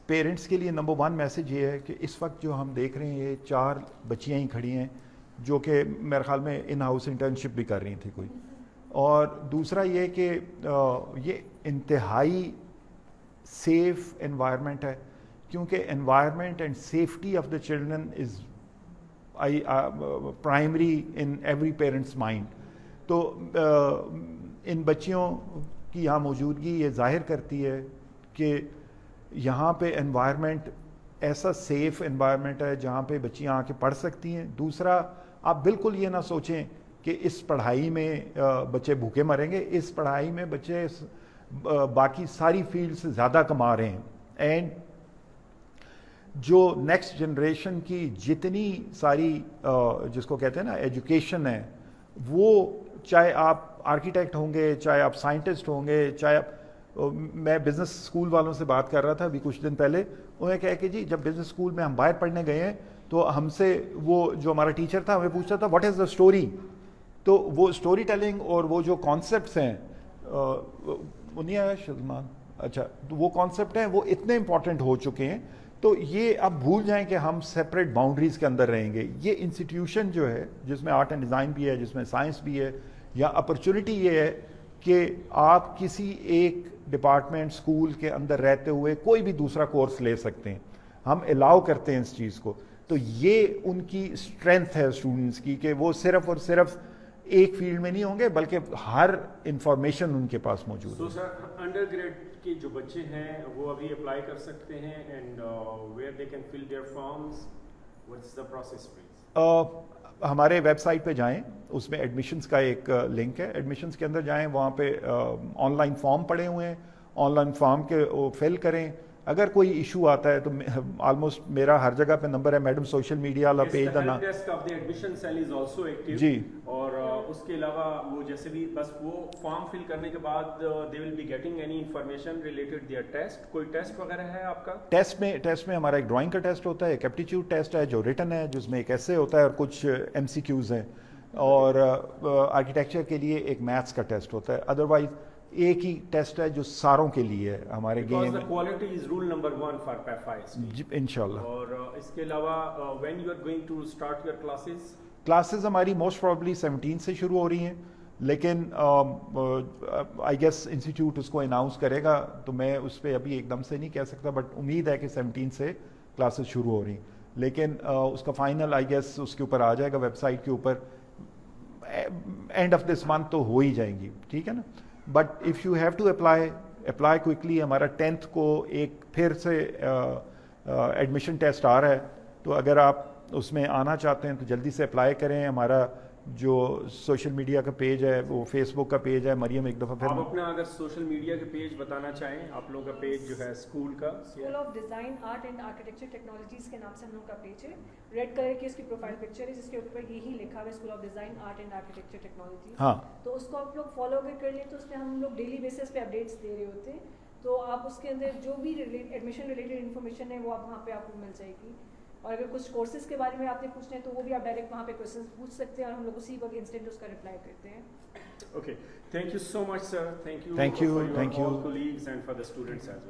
[SPEAKER 1] پیرنٹس کے لیے نمبر 1 میسج یہ ہے کہ اس وقت جو ہم دیکھ رہے ہیں یہ 4 بچیاں ہی کھڑی ہیں جو کہ میرے خیال میں ان ہاؤس انٹرنشپ بھی کر رہی تھی کوئی. اور دوسرا یہ کہ یہ انتہائی سیف انوائرمنٹ ہے کیونکہ environment and safety of the children is primary in every parents mind. تو ان بچیوں کی یہاں موجودگی یہ ظاہر کرتی ہے کہ یہاں پہ انوائرمنٹ ایسا سیف انوائرمنٹ ہے جہاں پہ بچیاں آ کے پڑھ سکتی ہیں. دوسرا آپ بالکل یہ نہ سوچیں کہ اس پڑھائی میں بچے بھوکے مریں گے. اس پڑھائی میں بچے باقی ساری فیلڈ سے زیادہ کما رہے ہیں. اینڈ جو نیکسٹ جنریشن کی جتنی ساری جس کو کہتے ہیں نا ایجوکیشن ہے, وہ چاہے آپ آرکیٹیکٹ ہوں گے, چاہے آپ سائنٹسٹ ہوں گے, چاہے آپ میں بزنس اسکول والوں سے بات کر رہا تھا ابھی کچھ دن پہلے, انہیں کہا کہ جی جب بزنس اسکول میں ہم باہر پڑھنے گئے ہیں تو ہم سے وہ جو ہمارا ٹیچر تھا ہمیں پوچھتا تھا واٹ از دا اسٹوری. تو وہ اسٹوری ٹیلنگ اور وہ جو کانسیپٹس ہیں نہیں آیا سلمان, اچھا, تو وہ کانسیپٹ ہیں وہ اتنے امپورٹنٹ ہو چکے ہیں. تو یہ اب بھول جائیں کہ ہم سیپریٹ باؤنڈریز کے اندر رہیں گے. یہ انسٹیٹیوشن جو ہے جس میں آرٹ اینڈ ڈیزائن بھی ہے, جس میں سائنس بھی ہے, یا اپرچونٹی یہ ہے کہ آپ کسی ایک ڈپارٹمنٹ اسکول کے اندر رہتے ہوئے کوئی بھی دوسرا کورس لے سکتے ہیں. ہم الاؤ کرتے ہیں اس چیز کو. تو یہ ان کی اسٹرینتھ ہے اسٹوڈنٹس کی کہ وہ صرف اور صرف ایک فیلڈ میں نہیں ہوں گے بلکہ ہر انفارمیشن ان کے پاس موجود ہے.
[SPEAKER 6] سو سر انڈر گریڈ کے جو بچے ہیں وہ ابھی اپلائی کر سکتے ہیں and where they can fill their forms, what is the process please?
[SPEAKER 1] ہمارے ویب سائٹ پہ جائیں, اس میں ایڈمیشنز کا ایک لنک ہے, ایڈمیشنز کے اندر جائیں, وہاں پہ آن لائن فارم پڑے ہوئے ہیں, آن لائن فارم کے وہ فل کریں. اگر کوئی ایشو آتا ہے تو آلموسٹ میرا ہر جگہ پہ نمبر ہے, میڈم سوشل میڈیا والا پیج دا نا جی.
[SPEAKER 6] اور اس کے علاوہ وہ جیسے بھی بس وہ فارم فل کرنے کے بعد they will be getting any information related their test. کوئی ٹیسٹ وغیرہ ہے آپ کا؟
[SPEAKER 1] ٹیسٹ میں ہمارا ایک ڈرائنگ کا ٹیسٹ ہوتا ہے, ایک ایپٹیچیوڈ ٹیسٹ ہے جو ریٹن ہے جس میں ایک ایسے ہوتا ہے اور کچھ MCQs ہیں, اور آرکیٹیکچر کے لیے ایک میتھس کا ٹیسٹ ہوتا ہے. ادروائز ایک ہی ٹیسٹ ہے جو ساروں کے لیے ہے ہمارے game.
[SPEAKER 6] Quality is rule number 1 for پیفائز
[SPEAKER 1] انشاءاللہ.
[SPEAKER 6] اور اس کے علاوہ when you are going to start your
[SPEAKER 1] classes ہماری موسٹ پرابلی 17 سے شروع ہو رہی ہیں, لیکن آئی گیس انسٹیٹیوٹ اس کو اناؤنس کرے گا تو میں اس پہ ابھی ایک دم سے نہیں کہہ سکتا, بٹ امید ہے کہ 17 سے کلاسز شروع ہو رہی ہیں. لیکن اس کا فائنل آئی گیس اس کے اوپر آ جائے گا ویب سائٹ کے اوپر, اینڈ آف دس منتھ تو ہو ہی جائیں گی, ٹھیک ہے نا. But if you have to apply quickly. ہمارا 10th کو ایک پھر سے ایڈمیشن ٹیسٹ آ رہا ہے, تو اگر آپ اس میں آنا چاہتے ہیں تو جلدی سے اپلائی کریں. ہمارا جو سوشل میڈیا کا پیج ہے وہ فیس بک کا پیج ہے. مریم ایک دفعہ پھر
[SPEAKER 6] آپ اپنا اگر سوشل میڈیا کے پیج بتانا چاہیں, آپ لوگوں کا پیج جو ہے اسکول کا
[SPEAKER 2] school of design art and architecture technologies کے نام سے ہم لوگ کا پیج ہے. ریڈ کلر کی اس کی پروفائل پکچر ہے جس کے اوپر یہی لکھا ہوا ہے school of design art and architecture technologies.
[SPEAKER 1] ہاں,
[SPEAKER 2] تو اس کو آپ لوگ فالو اگر کر لیں تو اس پہ ہم لوگ ڈیلی بیسس پہ اپڈیٹس دے رہے ہوتے ہیں. تو آپ اس کے اندر جو بھی ایڈمیشن ریلیٹڈ انفارمیشن ہے وہ آپ وہاں پہ آپ کو مل جائے گی. اور اگر کچھ کورسز کے بارے میں آپ نے پوچھنا ہے تو وہ بھی آپ ڈائریکٹ وہاں پہ کوشچنس پوچھ سکتے ہیں اور ہم لوگ اسی وقت انسٹنٹ اس کا رپلائی کرتے ہیں.
[SPEAKER 6] Okay, thank you so much sir. Thank you
[SPEAKER 1] Thank you.
[SPEAKER 6] colleagues and for the students as well.